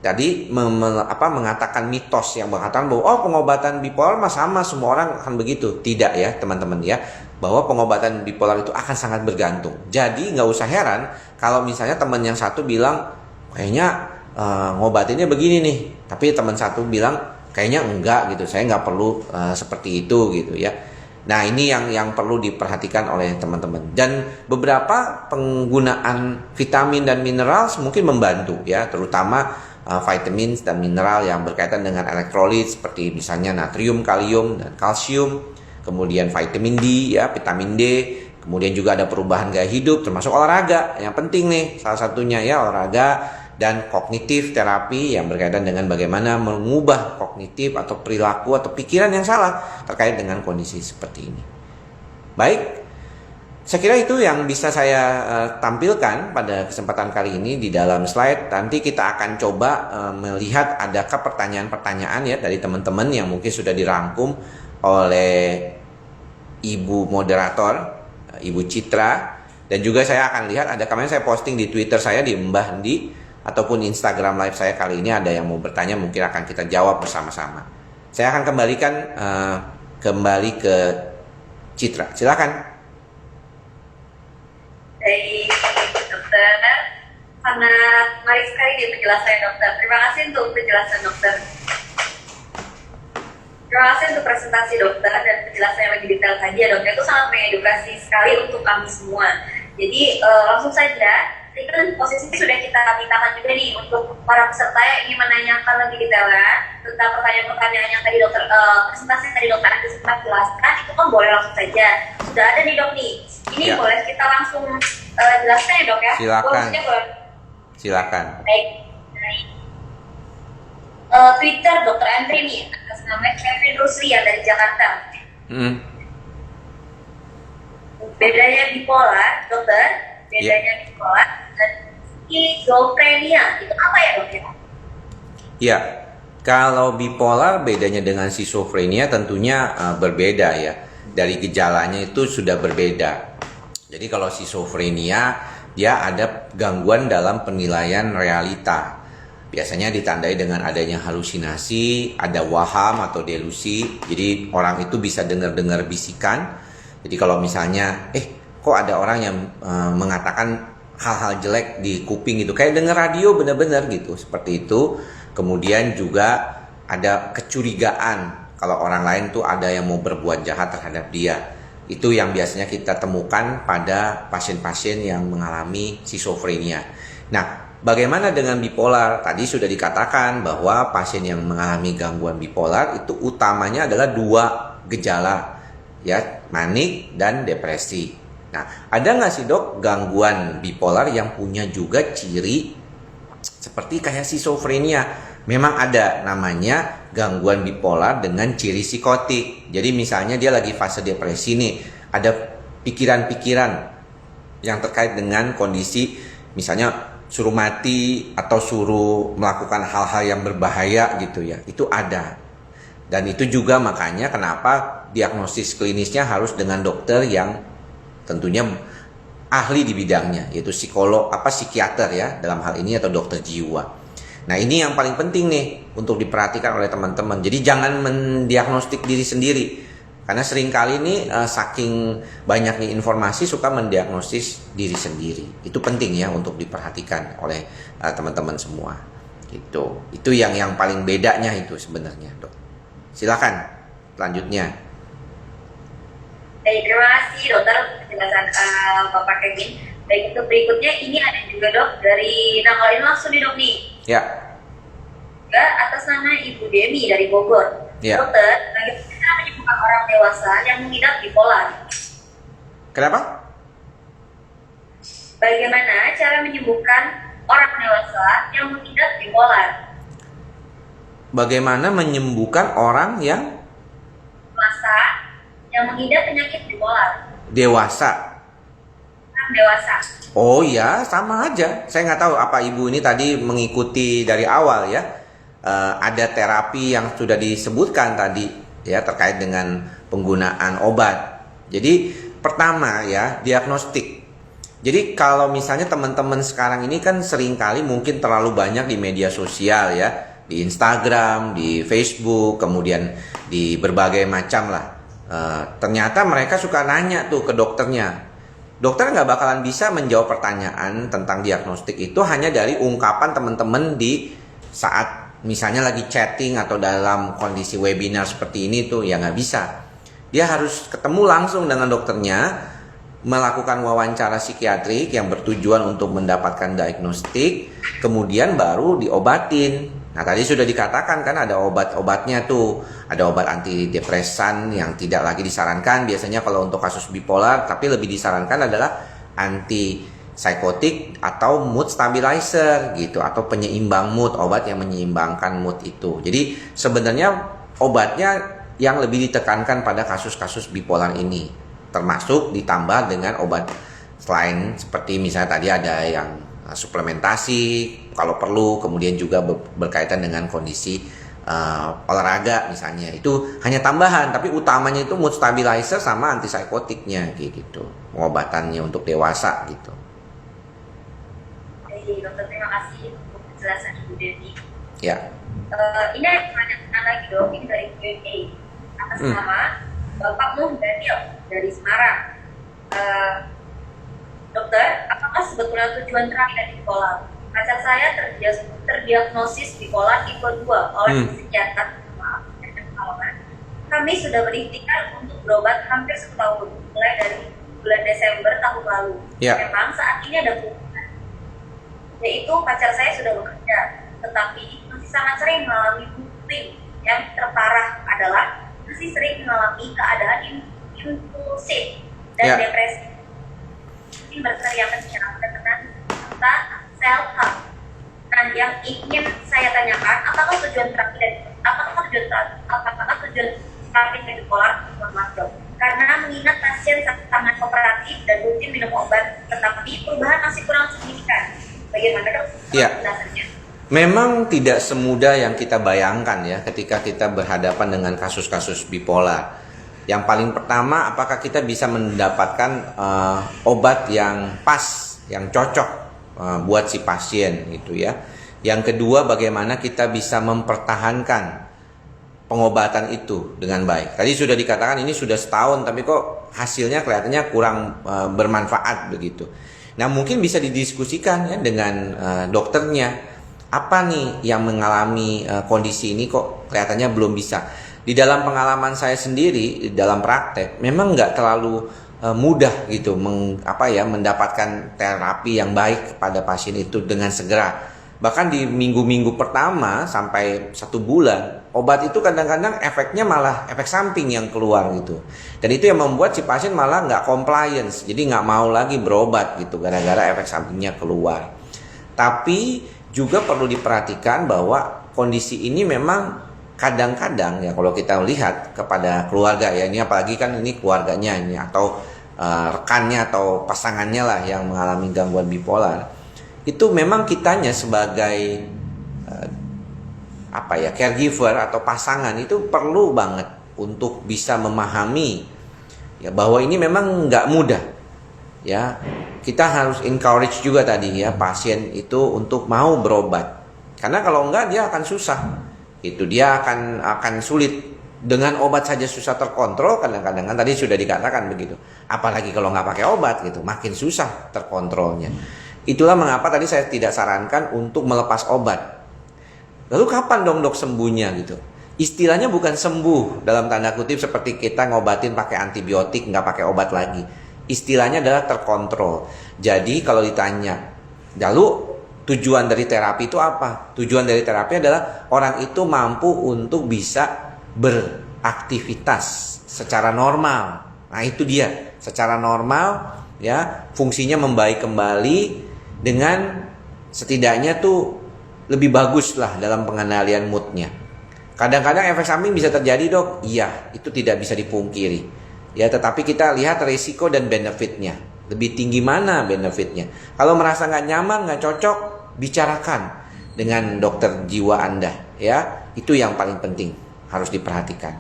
tadi mengatakan mitos yang mengatakan bahwa pengobatan bipolar mah sama, semua orang akan begitu. Tidak, ya teman-teman, ya, bahwa pengobatan bipolar itu akan sangat bergantung. Jadi nggak usah heran kalau misalnya teman yang satu bilang kayaknya ngobatinnya begini nih, tapi teman satu bilang kayaknya enggak gitu, saya nggak perlu seperti itu gitu, ya. Nah, ini yang perlu diperhatikan oleh teman-teman. Dan beberapa penggunaan vitamin dan mineral mungkin membantu, ya, terutama vitamin dan mineral yang berkaitan dengan elektrolit seperti misalnya natrium, kalium, dan kalsium. Kemudian vitamin D, ya, vitamin D. Kemudian juga ada perubahan gaya hidup termasuk olahraga. Yang penting nih salah satunya, ya, olahraga. Dan kognitif terapi yang berkaitan dengan bagaimana mengubah kognitif atau perilaku atau pikiran yang salah terkait dengan kondisi seperti ini. Baik, saya kira itu yang bisa saya tampilkan pada kesempatan kali ini di dalam slide. Nanti kita akan coba melihat adakah pertanyaan-pertanyaan, ya, dari teman-teman yang mungkin sudah dirangkum oleh Ibu moderator, Ibu Citra. Dan juga saya akan lihat ada kemarin saya posting di Twitter saya di Mbah Hendi ataupun Instagram live saya kali ini ada yang mau bertanya, mungkin akan kita jawab bersama-sama. Saya akan kembalikan kembali ke Citra. Silakan. Baik, dokter. Sangat menarik sekali di penjelasan dokter. Terima kasih untuk penjelasan dokter. Terima kasih untuk presentasi dokter dan penjelasan yang lebih detail tadi, ya, dokter. Itu sangat mengedukasi sekali untuk kami semua. Jadi langsung saja. Ini kan posisi sudah kita mintakan juga nih untuk para peserta yang ingin menanyakan lebih detail tentang pertanyaan-pertanyaan yang tadi dokter presentasi yang tadi dokter Andi sempat jelaskan, itu kan boleh langsung saja sudah ada nih dok nih. Ini Ya. boleh kita langsung jelaskan ya dok ya? Silakan. Maksudnya boleh. Silakan. Baik. Dari Twitter Dr. Andri nih, atas nama Kevin Rusli yang dari Jakarta. Hmm. Bedanya bipolar, dokter, bedanya bipolar dan skizofrenia itu apa ya dok ya? Ya, kalau bipolar bedanya dengan skizofrenia tentunya berbeda ya. Dari gejalanya itu sudah berbeda. Jadi kalau skizofrenia dia ada gangguan dalam penilaian realita. Biasanya ditandai dengan adanya halusinasi, ada waham atau delusi. Jadi orang itu bisa dengar-dengar bisikan. Jadi kalau misalnya, kok ada orang yang mengatakan hal-hal jelek di kuping gitu, kayak dengar radio benar-benar gitu, seperti itu. Kemudian juga ada kecurigaan kalau orang lain tuh ada yang mau berbuat jahat terhadap dia. Itu yang biasanya kita temukan pada pasien-pasien yang mengalami skizofrenia. Nah, bagaimana dengan bipolar? Tadi sudah dikatakan bahwa pasien yang mengalami gangguan bipolar itu utamanya adalah dua gejala, ya, manik dan depresi. Nah, ada nggak sih dok gangguan bipolar yang punya juga ciri seperti kayak skizofrenia? Memang ada, namanya gangguan bipolar dengan ciri psikotik. Jadi misalnya dia lagi fase depresi nih, ada pikiran-pikiran yang terkait dengan kondisi misalnya suruh mati atau suruh melakukan hal-hal yang berbahaya gitu ya. Itu ada. Dan itu juga makanya kenapa diagnosis klinisnya harus dengan dokter yang tentunya ahli di bidangnya, yaitu psikolog psikiater ya dalam hal ini atau dokter jiwa. Nah, ini yang paling penting nih untuk diperhatikan oleh teman-teman. Jadi jangan mendiagnostik diri sendiri. Karena seringkali nih saking banyaknya informasi suka mendiagnosis diri sendiri. Itu penting ya untuk diperhatikan oleh teman-teman semua. Gitu. Itu yang paling bedanya itu sebenarnya, Dok. Silakan selanjutnya. Baik, terima kasih dokter penjelasan Bapak Kevin. Baik, untuk berikutnya ini ada juga dok dari kalau ini langsung nih dok nih. Ya. Juga atas nama Ibu Demi dari Bogor. Ya. Dokter, bagaimana cara menyembuhkan orang dewasa yang mengidap bipolar? Kenapa? Bagaimana cara menyembuhkan orang dewasa yang mengidap bipolar? Bagaimana menyembuhkan orang yang Dewasa yang mengidap penyakit bipolar. dewasa? Dewasa. Oh ya, sama aja. Saya nggak tahu apa ibu ini tadi mengikuti dari awal ya. Ada terapi yang sudah disebutkan tadi ya terkait dengan penggunaan obat. Jadi pertama ya diagnostik. Jadi kalau misalnya teman-teman sekarang ini kan seringkali mungkin terlalu banyak di media sosial ya, di Instagram, di Facebook, kemudian di berbagai macam lah. Ternyata mereka suka nanya tuh ke dokternya. Dokter nggak bakalan bisa menjawab pertanyaan tentang diagnostik itu hanya dari ungkapan teman-teman di saat misalnya lagi chatting atau dalam kondisi webinar seperti ini tuh ya nggak bisa. Dia harus ketemu langsung dengan dokternya, melakukan wawancara psikiatrik yang bertujuan untuk mendapatkan diagnostik, kemudian baru diobatin. Nah tadi sudah dikatakan kan ada obat-obatnya tuh, ada obat antidepresan yang tidak lagi disarankan biasanya kalau untuk kasus bipolar, tapi lebih disarankan adalah antipsikotik atau mood stabilizer gitu, atau penyeimbang mood, obat yang menyeimbangkan mood itu. Jadi sebenarnya obatnya yang lebih ditekankan pada kasus-kasus bipolar ini, termasuk ditambah dengan obat selain seperti misalnya tadi ada yang suplementasi kalau perlu, kemudian juga berkaitan dengan kondisi olahraga misalnya, itu hanya tambahan, tapi utamanya itu mood stabilizer sama antipsikotiknya gitu, pengobatannya untuk dewasa gitu. Oke, dokter terima kasih untuk penjelasan Ibu Devi. Ya. Ini ada pertanyaan lagi dok, ini dari Q&A atas nama Bapak Nuh Daniel dari Semarang. Dokter, apakah sebetulnya tujuan terapi dari bipolar? Pacar saya terdiagnosis bipolar tipe 2 oleh psikiater. Kami sudah berikhtiar untuk berobat hampir 1 tahun, mulai dari bulan Desember tahun lalu. Ya. Memang saat ini ada perubahan, yaitu pacar saya sudah bekerja, tetapi masih sangat sering mengalami mood swing. Yang terparah adalah masih sering mengalami keadaan impulsif dan Ya. depresi. Ini berkarya kencang tentang self-harm. Nah, yang ingin saya tanyakan, apakah tujuan terapi bipolar? Karena mengingat pasien sangat kooperatif dan rutin minum obat, tetapi perubahan masih kurang signifikan. Bagaimana dok? Ya. Penjelasannya? Memang tidak semudah yang kita bayangkan ya ketika kita berhadapan dengan kasus-kasus bipolar. Yang paling pertama, apakah kita bisa mendapatkan obat yang pas, yang cocok buat si pasien gitu ya. Yang kedua, bagaimana kita bisa mempertahankan pengobatan itu dengan baik. Tadi sudah dikatakan ini sudah setahun, tapi kok hasilnya kelihatannya kurang bermanfaat begitu. Nah, mungkin bisa didiskusikan ya dengan dokternya. Apa nih yang mengalami kondisi ini kok kelihatannya belum bisa. Di dalam pengalaman saya sendiri, dalam praktek, memang nggak terlalu mudah gitu mendapatkan terapi yang baik kepada pasien itu dengan segera. Bahkan di minggu-minggu pertama sampai 1 bulan, obat itu kadang-kadang efeknya malah efek samping yang keluar gitu. Dan itu yang membuat si pasien malah nggak compliance, jadi nggak mau lagi berobat gitu gara-gara efek sampingnya keluar. Tapi juga perlu diperhatikan bahwa kondisi ini memang kadang-kadang ya kalau kita lihat kepada keluarga ya, ini apalagi kan ini keluarganya ini atau rekannya atau pasangannya lah yang mengalami gangguan bipolar. Itu memang kitanya sebagai caregiver atau pasangan itu perlu banget untuk bisa memahami ya bahwa ini memang nggak mudah ya. Kita harus encourage juga tadi ya pasien itu untuk mau berobat, karena kalau enggak dia akan susah, itu dia akan sulit. Dengan obat saja susah terkontrol kadang-kadang, kan tadi sudah dikatakan begitu, apalagi kalau nggak pakai obat gitu makin susah terkontrolnya. Itulah mengapa tadi saya tidak sarankan untuk melepas obat. Lalu kapan dong dok sembuhnya gitu? Istilahnya bukan sembuh dalam tanda kutip seperti kita ngobatin pakai antibiotik nggak pakai obat lagi. Istilahnya adalah terkontrol. Jadi kalau ditanya, lalu tujuan dari terapi itu apa? Tujuan dari terapi adalah orang itu mampu untuk bisa beraktivitas secara normal. Nah itu dia, secara normal ya, fungsinya membaik kembali dengan setidaknya tuh lebih bagus lah dalam pengendalian moodnya. Kadang-kadang efek samping bisa terjadi dok, iya itu tidak bisa dipungkiri ya, tetapi kita lihat resiko dan benefitnya, lebih tinggi mana benefitnya. Kalau merasa nggak nyaman, nggak cocok, bicarakan dengan dokter jiwa Anda ya, itu yang paling penting harus diperhatikan.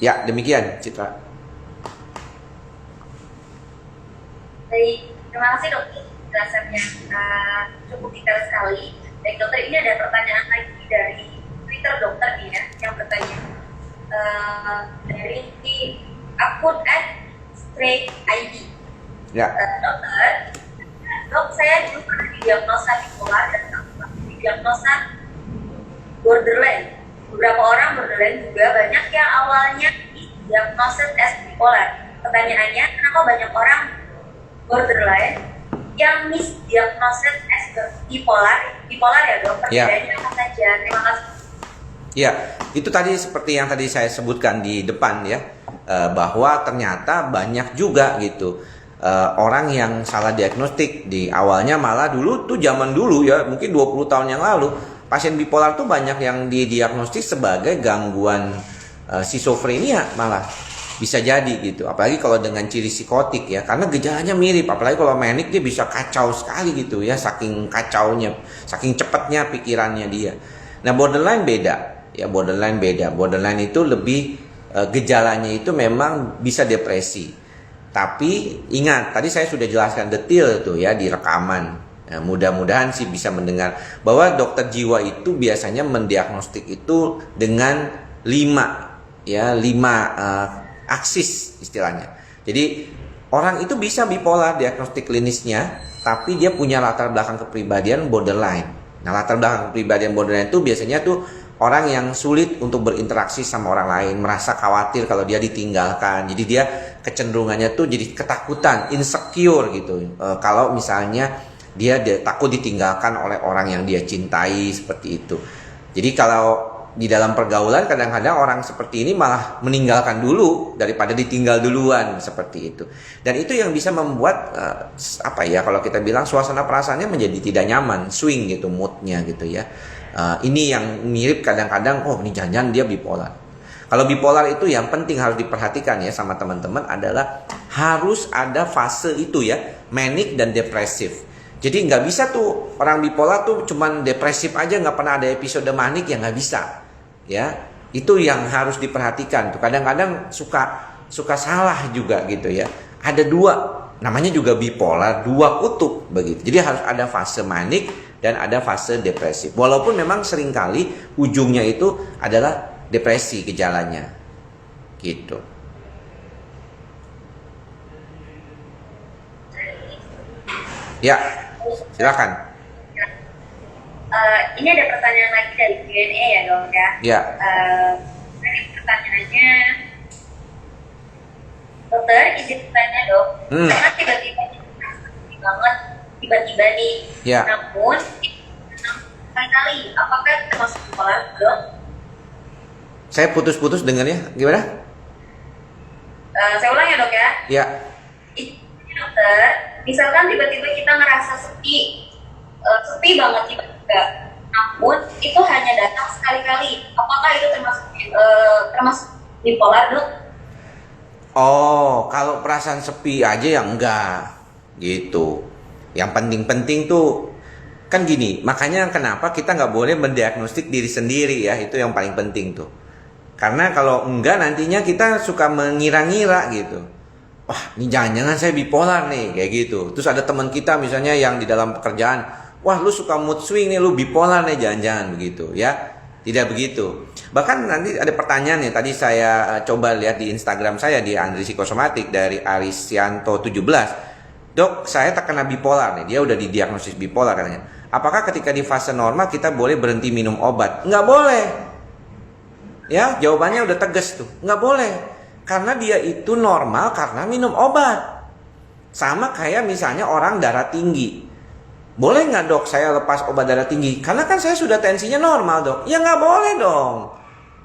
Ya demikian Citra. Baik, terima kasih dokter penjelasannya cukup detail sekali. Baik dokter, ini ada pertanyaan lagi dari Twitter dokter nih ya, yang bertanya dari akun @straight_id. Ya. Dokter, saya dulu pernah didiagnosa bipolar dan didiagnosa borderline. Beberapa orang borderline juga, banyak yang awalnya didiagnosis as bipolar. Pertanyaannya, kenapa banyak orang borderline yang misdiagnosis as bipolar ya dok? Perbedaannya apa saja? Terima kasih. Ya, itu tadi seperti yang tadi saya sebutkan di depan ya, bahwa ternyata banyak juga gitu orang yang salah diagnostik di awalnya. Malah dulu tuh zaman dulu ya, mungkin 20 tahun yang lalu, pasien bipolar tuh banyak yang didiagnostik sebagai gangguan skizofrenia malah. Bisa jadi gitu, apalagi kalau dengan ciri psikotik ya, karena gejalanya mirip. Apalagi kalau manik dia bisa kacau sekali gitu ya, saking kacaunya, saking cepatnya pikirannya dia. Nah borderline beda ya, borderline itu lebih gejalanya itu memang bisa depresi. Tapi ingat, tadi saya sudah jelaskan detail itu ya di rekaman. Nah, mudah-mudahan sih bisa mendengar bahwa dokter jiwa itu biasanya mendiagnostik itu dengan 5 aksis istilahnya. Jadi orang itu bisa bipolar diagnostik klinisnya, tapi dia punya latar belakang kepribadian borderline. Nah latar belakang kepribadian borderline itu biasanya tuh orang yang sulit untuk berinteraksi sama orang lain, merasa khawatir kalau dia ditinggalkan. Jadi dia kecenderungannya tuh jadi ketakutan, insecure gitu. Kalau misalnya dia takut ditinggalkan oleh orang yang dia cintai, seperti itu. Jadi kalau di dalam pergaulan kadang-kadang orang seperti ini malah meninggalkan dulu daripada ditinggal duluan seperti itu. Dan itu yang bisa membuat kalau kita bilang suasana perasaannya menjadi tidak nyaman, swing gitu moodnya gitu ya. Ini yang mirip kadang-kadang, oh ini jangan-jangan dia bipolar. Kalau bipolar itu yang penting harus diperhatikan ya sama teman-teman adalah harus ada fase itu ya, manic dan depresif. Jadi nggak bisa tuh orang bipolar tuh cuman depresif aja, nggak pernah ada episode manik, ya nggak bisa. Ya, itu yang harus diperhatikan tuh. Kadang-kadang suka salah juga gitu ya. Ada dua, namanya juga bipolar, dua kutub begitu. Jadi harus ada fase manik dan ada fase depresif. Walaupun memang seringkali ujungnya itu adalah depresi gejalanya, gitu. Ya, silakan. Ini ada pertanyaan lagi dari Q&A ya dok ya. Ya. Ini pertanyaannya, dokter izin bertanya dok, karena tiba-tiba banget tiba-tiba nih, Ya. namun kali-kali apakah termasuk bipolar dok? Saya putus-putus dengarnya, gimana? Saya ulang ya dok ya. Ya. Dokter, misalkan tiba-tiba kita ngerasa sepi banget tiba-tiba, namun itu hanya datang sekali-kali. Apakah itu termasuk bipolar dok? Oh, kalau perasaan sepi aja ya enggak, gitu. Yang penting-penting tuh kan gini, makanya kenapa kita nggak boleh mendiagnostik diri sendiri ya, itu yang paling penting tuh. Karena kalau enggak nantinya kita suka mengira-ngira gitu. Wah, ini jangan-jangan saya bipolar nih, kayak gitu. Terus ada teman kita misalnya yang di dalam pekerjaan, wah lu suka mood swing nih, lu bipolar nih, jangan-jangan begitu ya. Tidak begitu. Bahkan nanti ada pertanyaan nih, tadi saya coba lihat di Instagram saya di Andri Psikosomatik dari Arisianto 17. Dok, saya terkena bipolar nih, dia udah didiagnosis bipolar katanya. Apakah ketika di fase normal kita boleh berhenti minum obat? Nggak boleh. Ya, jawabannya udah tegas tuh. Nggak boleh. Karena dia itu normal karena minum obat. Sama kayak misalnya orang darah tinggi. Boleh nggak dok saya lepas obat darah tinggi? Karena kan saya sudah tensinya normal dok. Ya nggak boleh dong.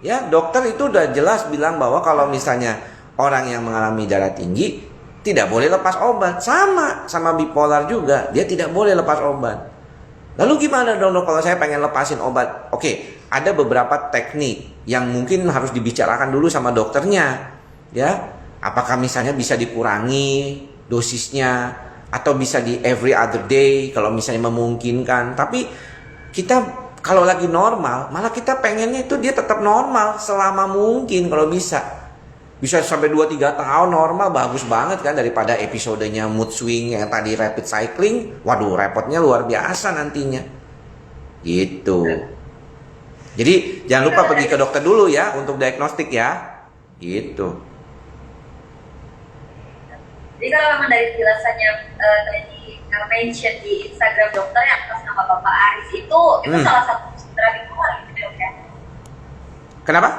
Ya, dokter itu udah jelas bilang bahwa kalau misalnya orang yang mengalami darah tinggi tidak boleh lepas obat. Sama bipolar juga. Dia tidak boleh lepas obat. Lalu gimana dong dok kalau saya pengen lepasin obat? Oke, ada beberapa teknik yang mungkin harus dibicarakan dulu sama dokternya. Ya, apakah misalnya bisa dikurangi dosisnya atau bisa di every other day kalau misalnya memungkinkan. Tapi kita kalau lagi normal, malah kita pengennya itu dia tetap normal selama mungkin kalau bisa. Bisa sampai 2-3 tahun normal, bagus banget kan, daripada episodenya mood swing yang tadi rapid cycling. Waduh, repotnya luar biasa nantinya. Gitu. Jadi jangan lupa pergi ke dokter dulu ya untuk diagnostik ya. Gitu. Jadi kalau memang dari penjelasannya tadi mention di Instagram dokter yang atas nama Bapak Aris itu salah satu terapi bipolar gitu ya? Kenapa?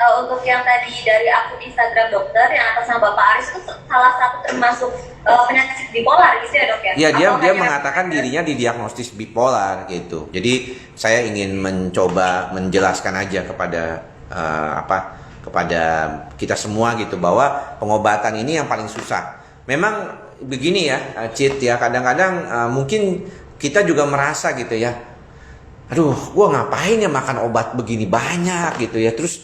Untuk yang tadi dari akun Instagram dokter yang atas nama Bapak Aris itu salah satu termasuk penyakit bipolar gitu ya dok ya? Ya, dia mengatakan dirinya didiagnosis bipolar gitu. Jadi saya ingin mencoba menjelaskan aja kepada kepada kita semua gitu bahwa pengobatan ini yang paling susah. Memang begini ya, Cid ya, kadang-kadang mungkin kita juga merasa gitu ya. Aduh, gua ngapain ya makan obat begini banyak gitu ya. Terus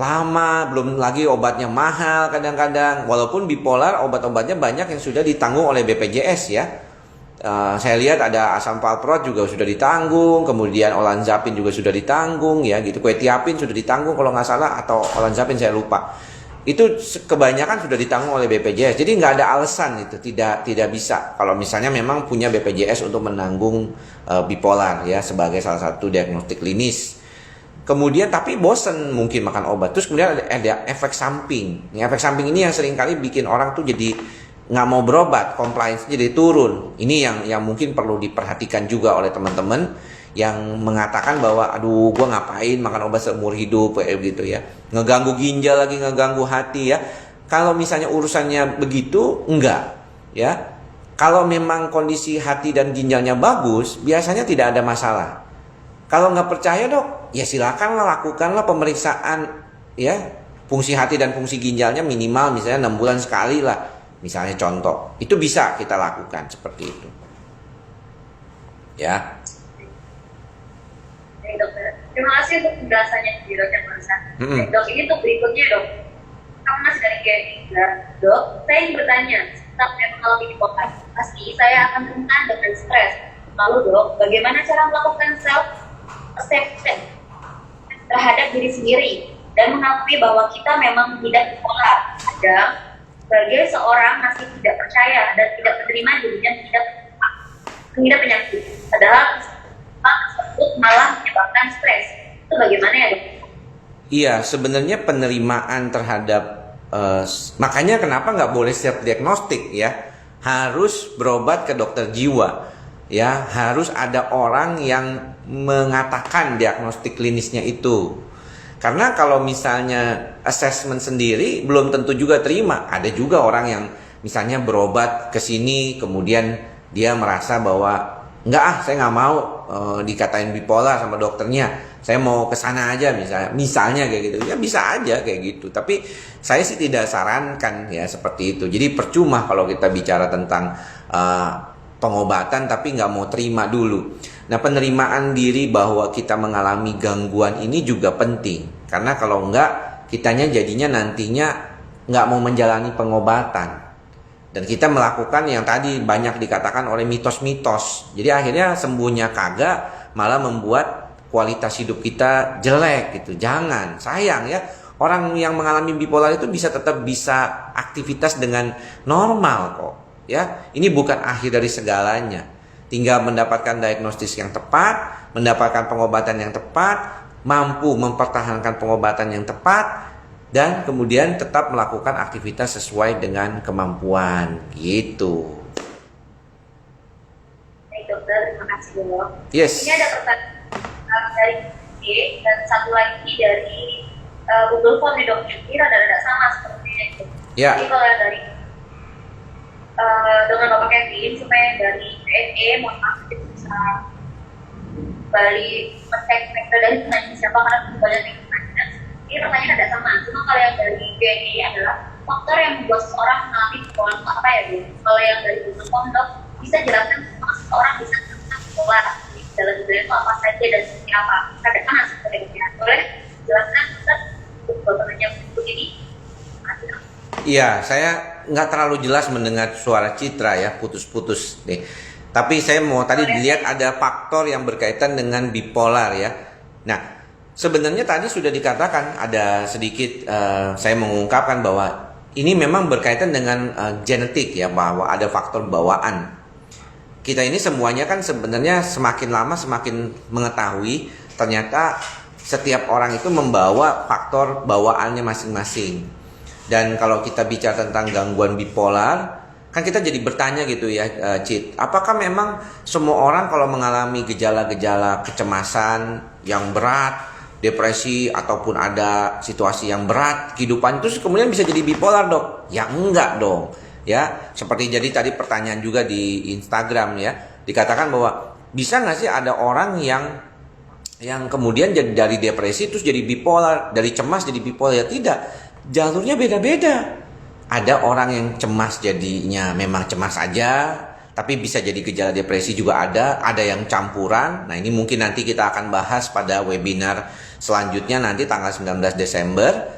lama, belum lagi obatnya mahal kadang-kadang. Walaupun bipolar obat-obatnya banyak yang sudah ditanggung oleh BPJS ya. Saya lihat ada asam valproat juga sudah ditanggung, kemudian olanzapin juga sudah ditanggung ya gitu. Quetiapin sudah ditanggung kalau nggak salah, atau olanzapin saya lupa. Itu kebanyakan sudah ditanggung oleh BPJS. Jadi nggak ada alasan itu tidak bisa kalau misalnya memang punya BPJS untuk menanggung bipolar ya sebagai salah satu diagnostik klinis. Kemudian tapi bosen mungkin makan obat. Terus kemudian ada efek samping. Ya, efek samping ini yang seringkali bikin orang tuh jadi nggak mau berobat, compliance jadi turun. Ini yang mungkin perlu diperhatikan juga oleh teman-teman yang mengatakan bahwa aduh gua ngapain makan obat seumur hidup kayak gitu ya. Ngeganggu ginjal lagi, ngeganggu hati ya. Kalau misalnya urusannya begitu enggak ya. Kalau memang kondisi hati dan ginjalnya bagus, biasanya tidak ada masalah. Kalau nggak percaya dok, ya silakanlah lakukanlah pemeriksaan ya fungsi hati dan fungsi ginjalnya minimal misalnya 6 bulan sekali lah. Misalnya contoh, itu bisa kita lakukan seperti itu. Ya. Baik, dokter. Terima kasih untuk penjelasannya di dok yang barusan. Dok, ini untuk berikutnya dok. Kamu masih dari GNI, dok. Saya ingin bertanya, saat saya mengalami bipolar, pasti saya akan rentan dengan stres. Lalu dok, bagaimana cara melakukan self acceptance terhadap diri sendiri dan mengakui bahwa kita memang tidak bipolar? Kadang sebagai seorang masih tidak percaya dan tidak menerima dirinya tidak penyakit. Padahal tersebut malah menyebabkan stres. Itu bagaimana ya dok? Iya, sebenarnya penerimaan terhadap makanya kenapa nggak boleh self diagnostik ya, harus berobat ke dokter jiwa ya, harus ada orang yang mengatakan diagnostik klinisnya itu. Karena kalau misalnya assessment sendiri belum tentu juga terima. Ada juga orang yang misalnya berobat ke sini kemudian dia merasa bahwa enggak saya nggak mau dikatain bipolar sama dokternya. Saya mau ke sana aja misalnya kayak gitu. Ya bisa aja kayak gitu. Tapi saya sih tidak sarankan ya seperti itu. Jadi percuma kalau kita bicara tentang pengobatan tapi nggak mau terima dulu. Nah, penerimaan diri bahwa kita mengalami gangguan ini juga penting. Karena kalau enggak, kitanya jadinya nantinya nggak mau menjalani pengobatan. Dan kita melakukan yang tadi banyak dikatakan oleh mitos-mitos. Jadi akhirnya sembuhnya kagak, malah membuat kualitas hidup kita jelek gitu. Jangan, sayang ya. Orang yang mengalami bipolar itu tetap bisa aktivitas dengan normal kok. Ya, ini bukan akhir dari segalanya. Tinggal mendapatkan diagnosis yang tepat, mendapatkan pengobatan yang tepat, mampu mempertahankan pengobatan yang tepat, dan kemudian tetap melakukan aktivitas sesuai dengan kemampuan gitu. Baik dokter, terima kasih dok. Yes. Ini ada pertanyaan dari G dan satu lagi dari Google Form nih dok. Ini rada-rada sama sepertinya itu. Ya. Jadi kalau dari dengan Bapak Kevin supaya dari BNE mohon maaf kita bisa kembali ngecek dari penanya siapa karena banyak yang bertanya. Ini pertanyaan ada sama, cuma kalau yang dari BNE adalah faktor yang membuat seseorang mengalami bipolar itu apa ya Bu? Kalau yang dari Google dok bisa jelaskan kenapa seseorang bisa terkena bipolar dalam gejala itu apa saja dan seperti apa? Kadang-kadang harus seperti boleh jelaskan untuk pertanyaan berikut ini. Iya, saya nggak terlalu jelas mendengar suara Citra ya, putus-putus nih. Tapi saya mau tadi dilihat ada faktor yang berkaitan dengan bipolar ya. Nah, sebenarnya tadi sudah dikatakan ada sedikit saya mengungkapkan bahwa ini memang berkaitan dengan genetik ya, bahwa ada faktor bawaan. Kita ini semuanya kan sebenarnya semakin lama semakin mengetahui ternyata setiap orang itu membawa faktor bawaannya masing-masing. Dan kalau kita bicara tentang gangguan bipolar, kan kita jadi bertanya gitu ya, Cit, apakah memang semua orang kalau mengalami gejala-gejala kecemasan yang berat, depresi ataupun ada situasi yang berat kehidupan itu kemudian bisa jadi bipolar dok? Ya enggak dong. Ya, seperti jadi tadi pertanyaan juga di Instagram ya, dikatakan bahwa bisa nggak sih ada orang yang kemudian jadi dari depresi terus jadi bipolar, dari cemas jadi bipolar? Ya tidak. Jalurnya beda-beda. Ada orang yang cemas jadinya memang cemas aja, tapi bisa jadi gejala depresi juga ada yang campuran. Nah, ini mungkin nanti kita akan bahas pada webinar selanjutnya nanti tanggal 19 Desember.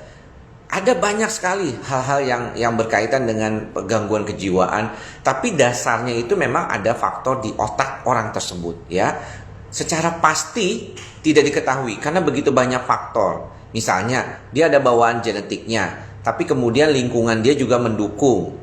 Ada banyak sekali hal-hal yang berkaitan dengan gangguan kejiwaan, tapi dasarnya itu memang ada faktor di otak orang tersebut ya. Secara pasti tidak diketahui karena begitu banyak faktor. Misalnya dia ada bawaan genetiknya, tapi kemudian lingkungan dia juga mendukung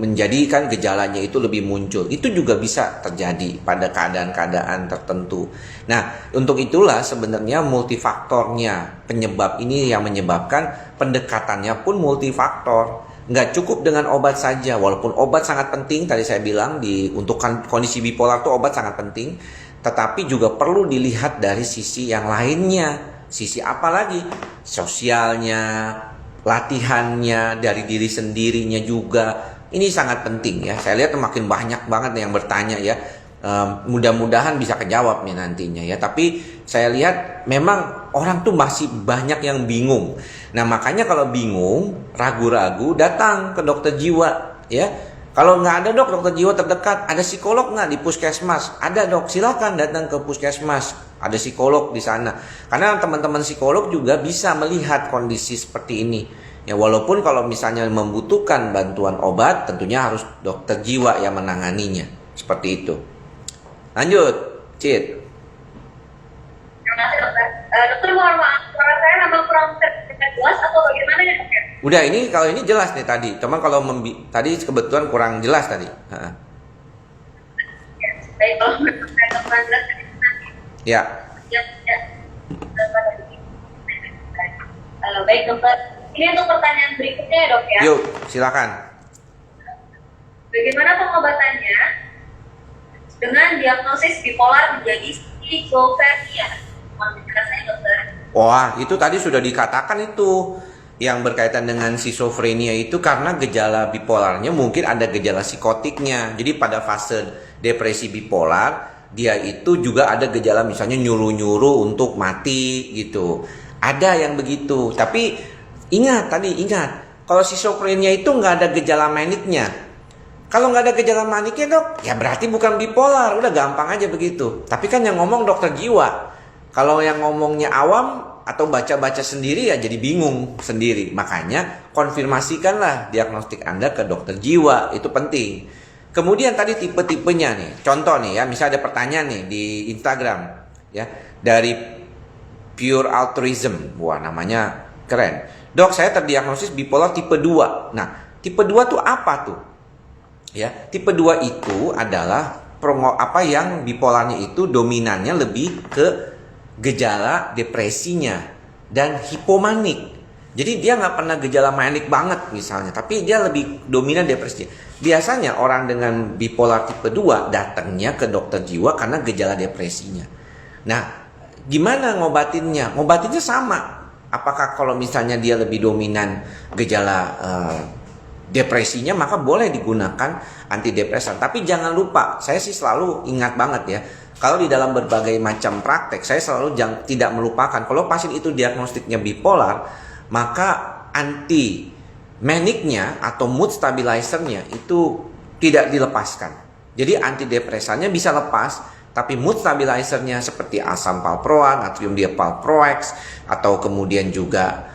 menjadikan gejalanya itu lebih muncul. Itu juga bisa terjadi pada keadaan-keadaan tertentu. Nah, untuk itulah sebenarnya multifaktornya penyebab ini yang menyebabkan pendekatannya pun multifaktor. Nggak cukup dengan obat saja, walaupun obat sangat penting. Tadi saya bilang untuk kondisi bipolar itu obat sangat penting, tetapi juga perlu dilihat dari sisi yang lainnya. Sisi apa lagi? Sosialnya, latihannya, dari diri sendirinya juga. Ini sangat penting ya. Saya lihat makin banyak banget yang bertanya ya. Mudah-mudahan bisa kejawab nih nantinya ya. Tapi saya lihat memang orang tuh masih banyak yang bingung. Nah makanya kalau bingung, ragu-ragu, datang ke dokter jiwa ya. Kalau nggak ada dok, dokter jiwa terdekat, ada psikolog nggak di puskesmas? Ada dok, silakan datang ke puskesmas. Ada psikolog di sana. Karena teman-teman psikolog juga bisa melihat kondisi seperti ini. Ya walaupun kalau misalnya membutuhkan bantuan obat, tentunya harus dokter jiwa yang menanganinya. Seperti itu. Lanjut, Cid. Terima kasih dokter. Dokter, mohon maaf, suara saya memang kurang terdengar jelas atau bagaimana ya dokter? Udah ini kalau ini jelas nih tadi. Cuma kalau tadi kebetulan kurang jelas tadi. Ya, baik, kalau menurut saya kurang jelas nanti. Ya. Ya. Baik dokter. Ini untuk pertanyaan berikutnya ya dok ya. Yuk, silakan. Bagaimana pengobatannya dengan diagnosis bipolar menjadi schizophrenia? Mohon penjelasannya dokter. Wah, itu tadi sudah dikatakan itu yang berkaitan dengan schizophrenia itu karena gejala bipolarnya mungkin ada gejala psikotiknya. Jadi pada fase depresi bipolar dia itu juga ada gejala misalnya nyuruh-nyuruh untuk mati gitu. Ada yang begitu. Tapi ingat kalau schizophrenia itu nggak ada gejala maniknya. Kalau nggak ada gejala maniknya dok, ya berarti bukan bipolar. Udah gampang aja begitu. Tapi kan yang ngomong dokter jiwa. Kalau yang ngomongnya awam atau baca-baca sendiri ya jadi bingung sendiri. Makanya konfirmasikanlah diagnostik Anda ke dokter jiwa. Itu penting. Kemudian tadi tipe-tipenya nih. Contoh nih ya, misalnya ada pertanyaan nih di Instagram ya dari Pure Altruism. Wah, namanya keren. Dok, saya terdiagnosis bipolar tipe 2. Nah, tipe 2 tuh apa tuh? Ya, tipe 2 itu adalah apa yang bipolarnya itu dominannya lebih ke gejala depresinya dan hipomanik. Jadi dia nggak pernah gejala manik banget misalnya, tapi dia lebih dominan depresi. Biasanya orang dengan bipolar tipe 2 datangnya ke dokter jiwa karena gejala depresinya. Nah, gimana ngobatinnya? Ngobatinnya sama. Apakah kalau misalnya dia lebih dominan gejala depresinya, maka boleh digunakan antidepresan. Tapi jangan lupa, saya sih selalu ingat banget ya, kalau di dalam berbagai macam praktek, saya selalu tidak melupakan kalau pasien itu diagnostiknya bipolar, maka anti maniknya atau mood stabilizernya itu tidak dilepaskan. Jadi antidepresannya bisa lepas, tapi mood stabilizernya seperti asam valproat, natrium divalproex, atau kemudian juga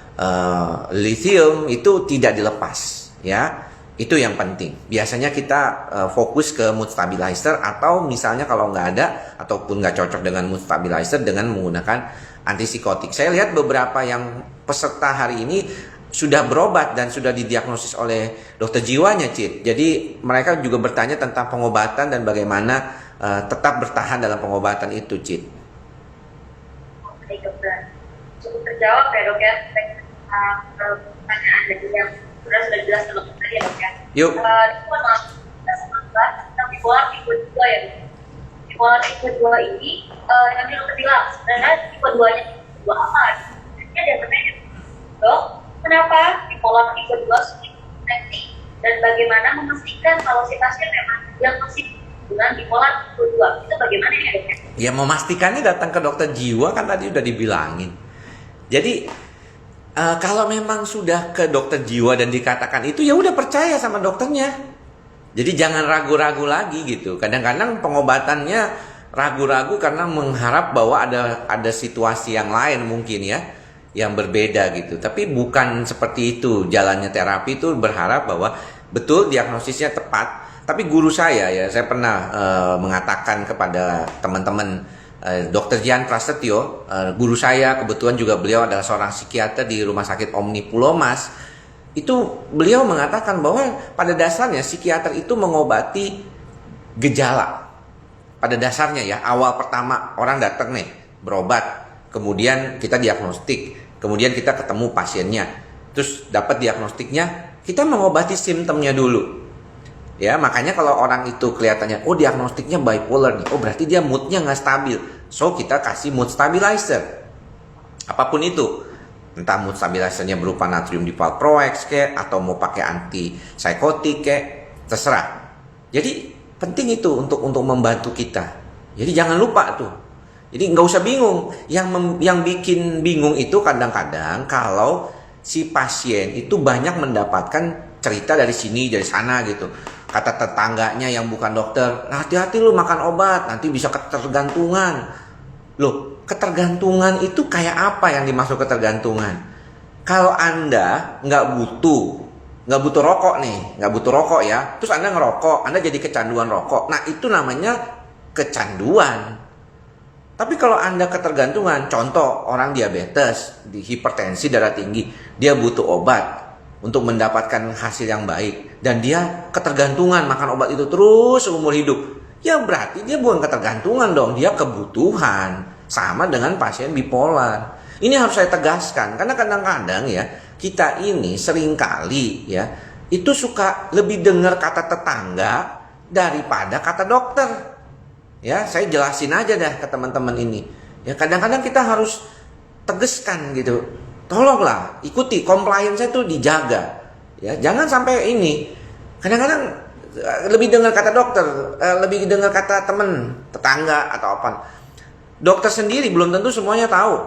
lithium itu tidak dilepas. Ya, itu yang penting. Biasanya kita fokus ke mood stabilizer, atau misalnya kalau nggak ada ataupun nggak cocok dengan mood stabilizer dengan menggunakan antipsikotik. Saya lihat beberapa yang peserta hari ini sudah berobat dan sudah didiagnosis oleh dokter jiwanya, Cid. Jadi mereka juga bertanya tentang pengobatan dan bagaimana tetap bertahan dalam pengobatan itu, Cid. Oke dokter, cukup terjawab ya dok ya. Pertanyaan dari yang sudah jelas kalau tadi ya dok ya. Yuk. Mohon maaf, kita sempat bahas tentang bipolar tipe 2 ya dok. Bipolar tipe 2 ini yang dokter bilang sebenarnya tipe 2-nya tipe 2 apa? Ini ada pertanyaan, dok, kenapa bipolar tipe 2 sulit dideteksi dan bagaimana memastikan kalau si pasien memang diagnosis dengan bipolar tipe 2? Itu bagaimana ya dok? Ya memastikannya datang ke dokter jiwa kan tadi udah dibilangin. Jadi kalau memang sudah ke dokter jiwa dan dikatakan itu, ya udah percaya sama dokternya. Jadi jangan ragu-ragu lagi gitu. Kadang-kadang pengobatannya ragu-ragu karena mengharap bahwa ada situasi yang lain mungkin ya, yang berbeda gitu. Tapi bukan seperti itu jalannya terapi itu, berharap bahwa betul diagnosisnya tepat. Tapi guru saya pernah mengatakan kepada teman-teman, Dr. Jian Prasetyo, guru saya, kebetulan juga beliau adalah seorang psikiater di Rumah Sakit Omni Pulau Mas. Itu beliau mengatakan bahwa pada dasarnya psikiater itu mengobati gejala. Pada dasarnya ya, awal pertama orang datang nih berobat, kemudian kita diagnostik, kemudian kita ketemu pasiennya, terus dapat diagnostiknya, kita mengobati simptomnya dulu. Ya, makanya kalau orang itu kelihatannya, oh diagnostiknya bipolar nih, oh berarti dia moodnya nggak stabil. So kita kasih mood stabilizer, apapun itu, entah mood stabilizernya berupa natrium divalproex atau mau pakai antipsikotik terserah. Jadi Penting itu untuk membantu kita. Jadi jangan lupa tuh. Jadi nggak usah bingung. Yang bikin bingung itu kadang-kadang kalau si pasien itu banyak mendapatkan cerita dari sini dari sana gitu. Kata tetangganya yang bukan dokter, hati-hati lu makan obat, nanti bisa ketergantungan. Loh, ketergantungan itu kayak apa yang dimaksud ketergantungan? Kalau Anda nggak butuh rokok nih, nggak butuh rokok ya, terus Anda ngerokok, Anda jadi kecanduan rokok. Nah itu namanya kecanduan. Tapi kalau Anda ketergantungan, contoh orang diabetes, hipertensi, darah tinggi, dia butuh obat untuk mendapatkan hasil yang baik, dan dia ketergantungan makan obat itu terus seumur hidup, ya berarti dia bukan ketergantungan dong, dia kebutuhan. Sama dengan pasien bipolar. Ini harus saya tegaskan, karena kadang-kadang ya kita ini seringkali ya itu suka lebih dengar kata tetangga daripada kata dokter. Ya, saya jelasin aja dah ke teman-teman ini. Ya, kadang-kadang kita harus tegaskan gitu. Tolonglah ikuti compliance itu dijaga. Ya, jangan sampai ini. Kadang-kadang lebih dengar kata dokter, lebih dengar kata teman, tetangga atau apa. Dokter sendiri belum tentu semuanya tahu.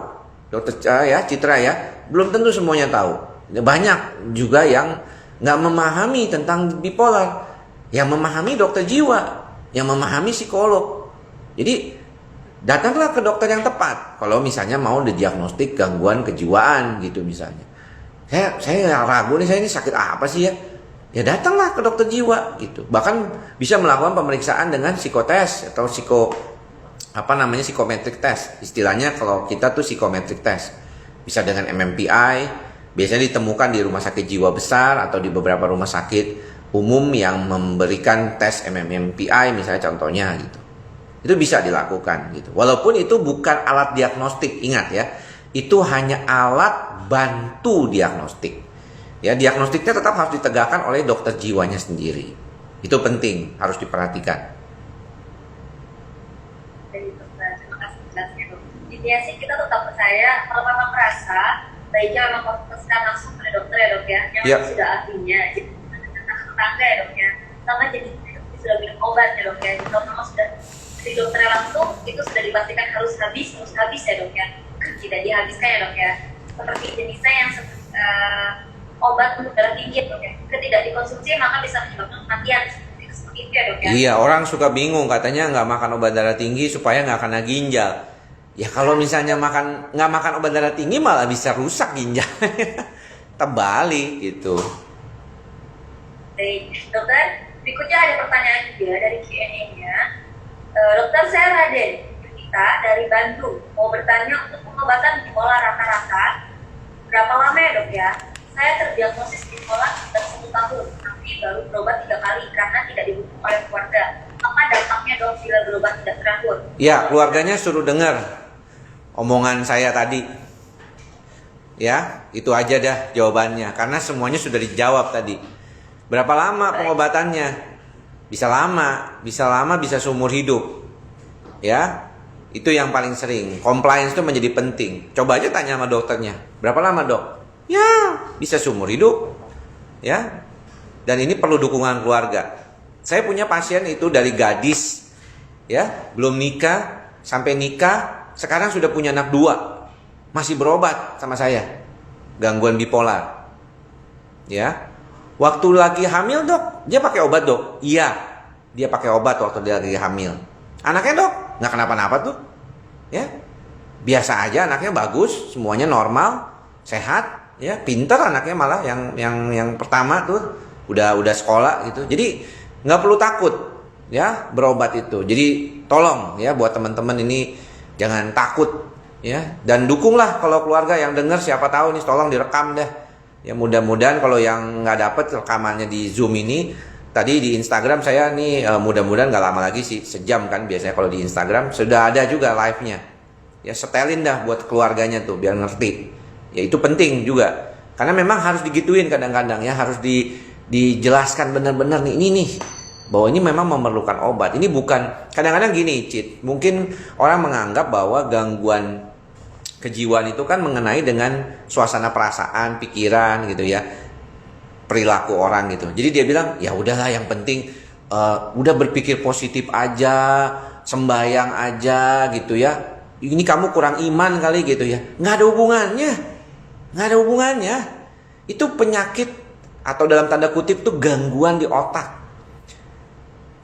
Dokter ya, Citra ya, belum tentu semuanya tahu. Banyak juga yang nggak memahami tentang bipolar. Yang memahami dokter jiwa, yang memahami psikolog. Jadi datanglah ke dokter yang tepat. Kalau misalnya mau didiagnostik gangguan kejiwaan gitu misalnya. Saya ragu nih, saya ini sakit apa sih ya? Ya datanglah ke dokter jiwa gitu. Bahkan bisa melakukan pemeriksaan dengan psikotes atau psikometric test. Istilahnya kalau kita tuh psikometric test. Bisa dengan MMPI, biasanya ditemukan di rumah sakit jiwa besar atau di beberapa rumah sakit umum yang memberikan tes MMPI misalnya contohnya gitu. Itu bisa dilakukan gitu. Walaupun itu bukan alat diagnostik, ingat ya. Itu hanya alat bantu diagnostik. Ya, diagnostiknya tetap harus ditegakkan oleh dokter jiwanya sendiri. Itu penting, harus diperhatikan. Terima kasih jelasnya, Dok. Intinya sih kita tetap percaya kalau memang merasa baiknya memang konsultasikan langsung ke dokter ya, Dok ya. Yang sudah ahlinya. Jadi tetangga ya, Dok ya. Sama jadi sudah minum obat ya, Dok ya. Jadi kalau memang sudah dari dokternya langsung, itu sudah dipastikan harus habis ya, Dok ya. Tidak dihabiskan ya, Dok ya. Seperti jenisnya yang obat untuk darah tinggi ya, Dok ya. Tidak dikonsumsi maka bisa menyebabkan kematian. Seperti itu ya, Dok ya. Iya, orang suka bingung katanya nggak makan obat darah tinggi supaya nggak kena ginjal. Ya kalau misalnya nggak makan obat darah tinggi malah bisa rusak ginjal. Terbalik gitu. Baik, dokter. Berikutnya ada pertanyaan juga dari Q&A-nya. Dokter, saya Raden kita dari Bandung mau bertanya untuk pengobatan bipolar rata-rata berapa lama ya, Dok ya? Saya terdiagnosis bipolar sudah 1 tahun, tapi baru berobat 3 kali karena tidak didukung oleh keluarga. Apa dampaknya, Dok, bila berobat tidak teratur? Ya, keluarganya suruh dengar omongan saya tadi. Ya, itu aja dah jawabannya. Karena semuanya sudah dijawab tadi. Berapa lama pengobatannya? Bisa lama, bisa seumur hidup. Ya, itu yang paling sering. Compliance itu menjadi penting. Coba aja tanya sama dokternya. Berapa lama, Dok? Ya, bisa seumur hidup. Ya. Dan ini perlu dukungan keluarga. Saya punya pasien itu dari gadis, ya, belum nikah, sampai nikah, sekarang sudah punya anak 2. Masih berobat sama saya. Gangguan bipolar. Ya. Waktu lagi hamil, Dok, dia pakai obat, Dok? Iya, dia pakai obat waktu dia lagi hamil. Anaknya, Dok, nggak kenapa-napa tuh. Ya, biasa aja, anaknya bagus, semuanya normal, sehat, ya, pinter anaknya malah yang pertama tuh udah sekolah gitu. Jadi nggak perlu takut, ya, berobat itu. Jadi tolong ya buat teman-teman ini jangan takut, ya, dan dukunglah kalau keluarga yang dengar, siapa tahu nih, tolong direkam deh. Ya mudah-mudahan kalau yang nggak dapet rekamannya di Zoom ini, tadi di Instagram saya nih mudah-mudahan nggak lama lagi sih, sejam kan biasanya kalau di Instagram sudah ada juga live-nya. Ya setelin dah buat keluarganya tuh biar ngerti. Ya itu penting juga. Karena memang harus digituin kadang-kadang ya, harus dijelaskan benar-benar nih ini bahwa ini memang memerlukan obat. Ini bukan kadang-kadang gini, Cit. Mungkin orang menganggap bahwa gangguan kejiwaan itu kan mengenai dengan suasana perasaan, pikiran gitu ya, perilaku orang gitu. Jadi dia bilang ya udahlah yang penting udah berpikir positif aja, sembayang aja gitu ya. Ini kamu kurang iman kali gitu ya. Nggak ada hubungannya. Nggak ada hubungannya. Itu penyakit atau dalam tanda kutip tuh gangguan di otak.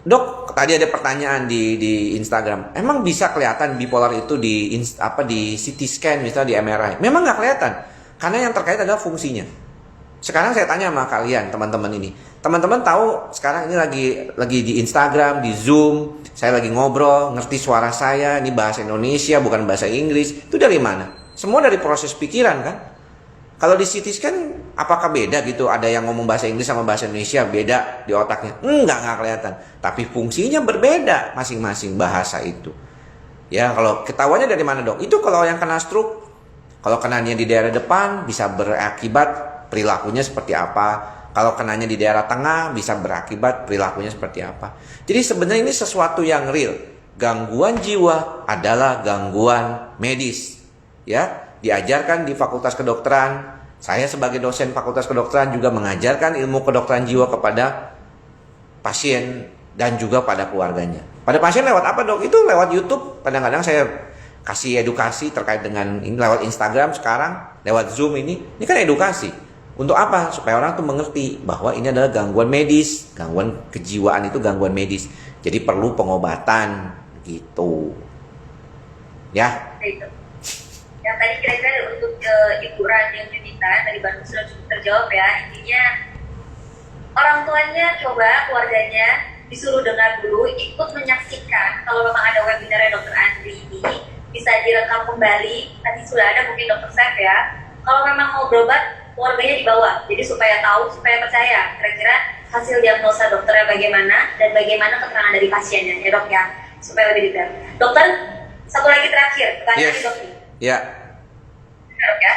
Dok, tadi ada pertanyaan di Instagram. Emang bisa kelihatan bipolar itu di CT scan misalnya di MRI? Memang nggak kelihatan. Karena yang terkait adalah fungsinya. Sekarang saya tanya sama kalian teman-teman ini. Teman-teman tahu sekarang ini lagi di Instagram, di Zoom, saya lagi ngobrol, ngerti suara saya, ini bahasa Indonesia bukan bahasa Inggris. Itu dari mana? Semua dari proses pikiran kan? Kalau di CT scan apakah beda gitu? Ada yang ngomong bahasa Inggris sama bahasa Indonesia beda di otaknya? Enggak kelihatan. Tapi fungsinya berbeda masing-masing bahasa itu. Ya, kalau ketahuannya dari mana, Dok? Itu kalau yang kena stroke, kalau kenanya di daerah depan bisa berakibat perilakunya seperti apa. Kalau kenanya di daerah tengah bisa berakibat perilakunya seperti apa. Jadi sebenarnya ini sesuatu yang real. Gangguan jiwa adalah gangguan medis. Ya, diajarkan di Fakultas Kedokteran. Saya sebagai dosen Fakultas Kedokteran juga mengajarkan ilmu kedokteran jiwa kepada pasien dan juga pada keluarganya. Pada pasien lewat apa, Dok? Itu lewat YouTube. Kadang-kadang saya kasih edukasi terkait dengan ini lewat Instagram sekarang, lewat Zoom ini. Ini kan edukasi. Untuk apa? Supaya orang tuh mengerti bahwa ini adalah gangguan medis. Gangguan kejiwaan itu gangguan medis. Jadi perlu pengobatan gitu. Ya. Itu. Yang tadi kira-kira untuk Ibu Rani yang Junita tadi baru sudah cukup terjawab ya. Intinya orang tuanya coba keluarganya disuruh dengar dulu, ikut menyaksikan. Kalau memang ada webinarnya Dr. Andri ini bisa direkam kembali. Tadi sudah ada mungkin Dr. Sef ya. Kalau memang mau berobat, keluarganya dibawa, jadi supaya tahu, supaya percaya kira-kira hasil diagnosa dokternya bagaimana dan bagaimana keterangan dari pasiennya ya Dok ya, supaya lebih detail. Dokter, satu lagi terakhir pertanyaan Yes. Dok. Ya. Dok ya,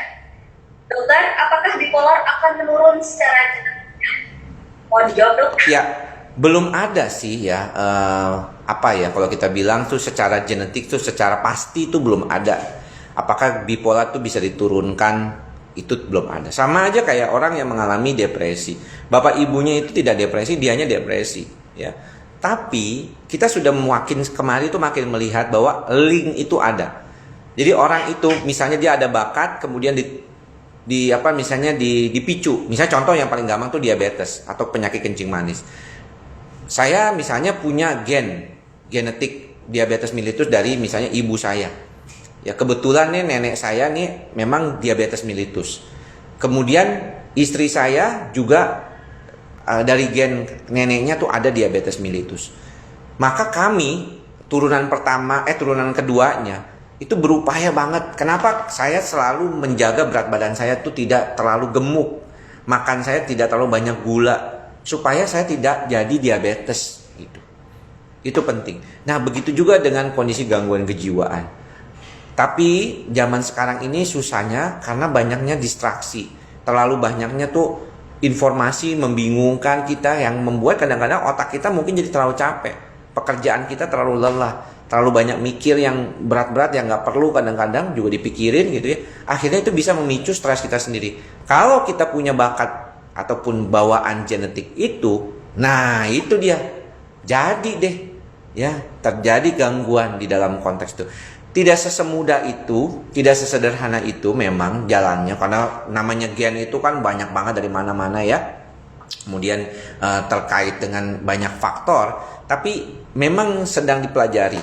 dokter, apakah bipolar akan menurun secara genetik? Mau dijawab Dok? Ya, belum ada sih ya. Kalau kita bilang tuh secara genetik tuh secara pasti tuh belum ada. Apakah bipolar tuh bisa diturunkan? Itu belum ada. Sama aja kayak orang yang mengalami depresi. Bapak ibunya itu tidak depresi, dianya depresi, ya. Tapi kita sudah makin kemarin itu makin melihat bahwa link itu ada. Jadi orang itu misalnya dia ada bakat, kemudian dipicu. Misalnya contoh yang paling gampang tuh diabetes atau penyakit kencing manis. Saya misalnya punya genetik diabetes mellitus dari misalnya ibu saya. Ya kebetulan nih nenek saya nih memang diabetes mellitus. Kemudian istri saya juga dari gen neneknya tuh ada diabetes mellitus. Maka kami turunan keduanya itu berupaya banget. Kenapa? Saya selalu menjaga berat badan saya tuh tidak terlalu gemuk. Makan saya tidak terlalu banyak gula supaya saya tidak jadi diabetes gitu. Itu penting. Nah, begitu juga dengan kondisi gangguan kejiwaan. Tapi zaman sekarang ini susahnya karena banyaknya distraksi. Terlalu banyaknya tuh informasi membingungkan kita yang membuat kadang-kadang otak kita mungkin jadi terlalu capek. Pekerjaan kita terlalu lelah. Terlalu banyak mikir yang berat-berat yang gak perlu kadang-kadang juga dipikirin gitu ya. Akhirnya itu bisa memicu stres kita sendiri. Kalau kita punya bakat ataupun bawaan genetik itu, nah itu dia. Jadi deh ya terjadi gangguan di dalam konteks itu. Tidak sesemudah itu, tidak sesederhana itu memang jalannya. Karena namanya gen itu kan banyak banget dari mana-mana ya. Kemudian terkait dengan banyak faktor. Tapi memang sedang dipelajari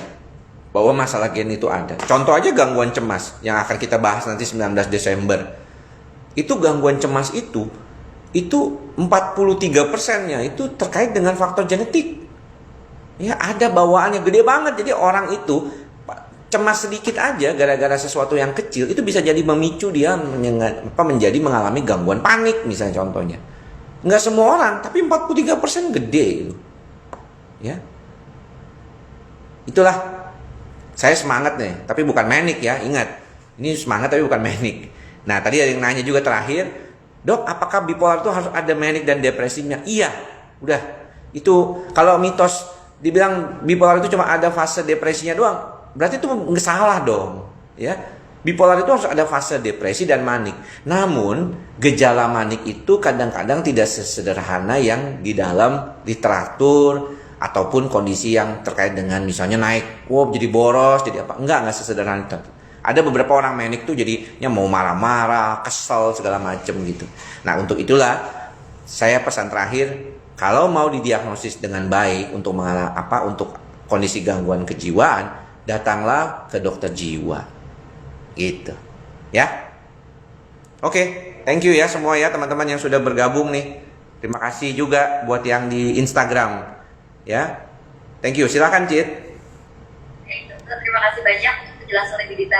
bahwa masalah gen itu ada. Contoh aja gangguan cemas yang akan kita bahas nanti 19 Desember. Itu gangguan cemas itu 43%-nya itu terkait dengan faktor genetik. Ya ada bawaannya gede banget. Jadi orang itu cemas sedikit aja gara-gara sesuatu yang kecil itu bisa jadi memicu dia menjadi mengalami gangguan panik misalnya contohnya. Nggak semua orang, tapi 43% gede itu. Ya. Itulah saya semangat nih, tapi bukan manik ya, ingat. Ini semangat tapi bukan manik. Nah, tadi ada yang nanya juga terakhir, "Dok, apakah bipolar itu harus ada manik dan depresinya?" Iya. Udah. Itu kalau mitos dibilang bipolar itu cuma ada fase depresinya doang, berarti itu nggak salah dong, ya. Bipolar itu harus ada fase depresi dan manik. Namun gejala manik itu kadang-kadang tidak sesederhana yang di dalam literatur ataupun kondisi yang terkait dengan misalnya naik, jadi boros, jadi apa? Enggak sesederhana itu. Ada beberapa orang manik tuh jadinya mau marah-marah, kesel segala macem gitu. Nah, untuk itulah saya pesan terakhir, kalau mau didiagnosis dengan baik untuk untuk kondisi gangguan kejiwaan, datanglah ke dokter jiwa. Gitu. Ya. Oke, thank you ya semua ya teman-teman yang sudah bergabung nih. Terima kasih juga buat yang di Instagram. Ya. Thank you. Silakan, Cid. Terima kasih banyak untuk penjelasan lebih detail.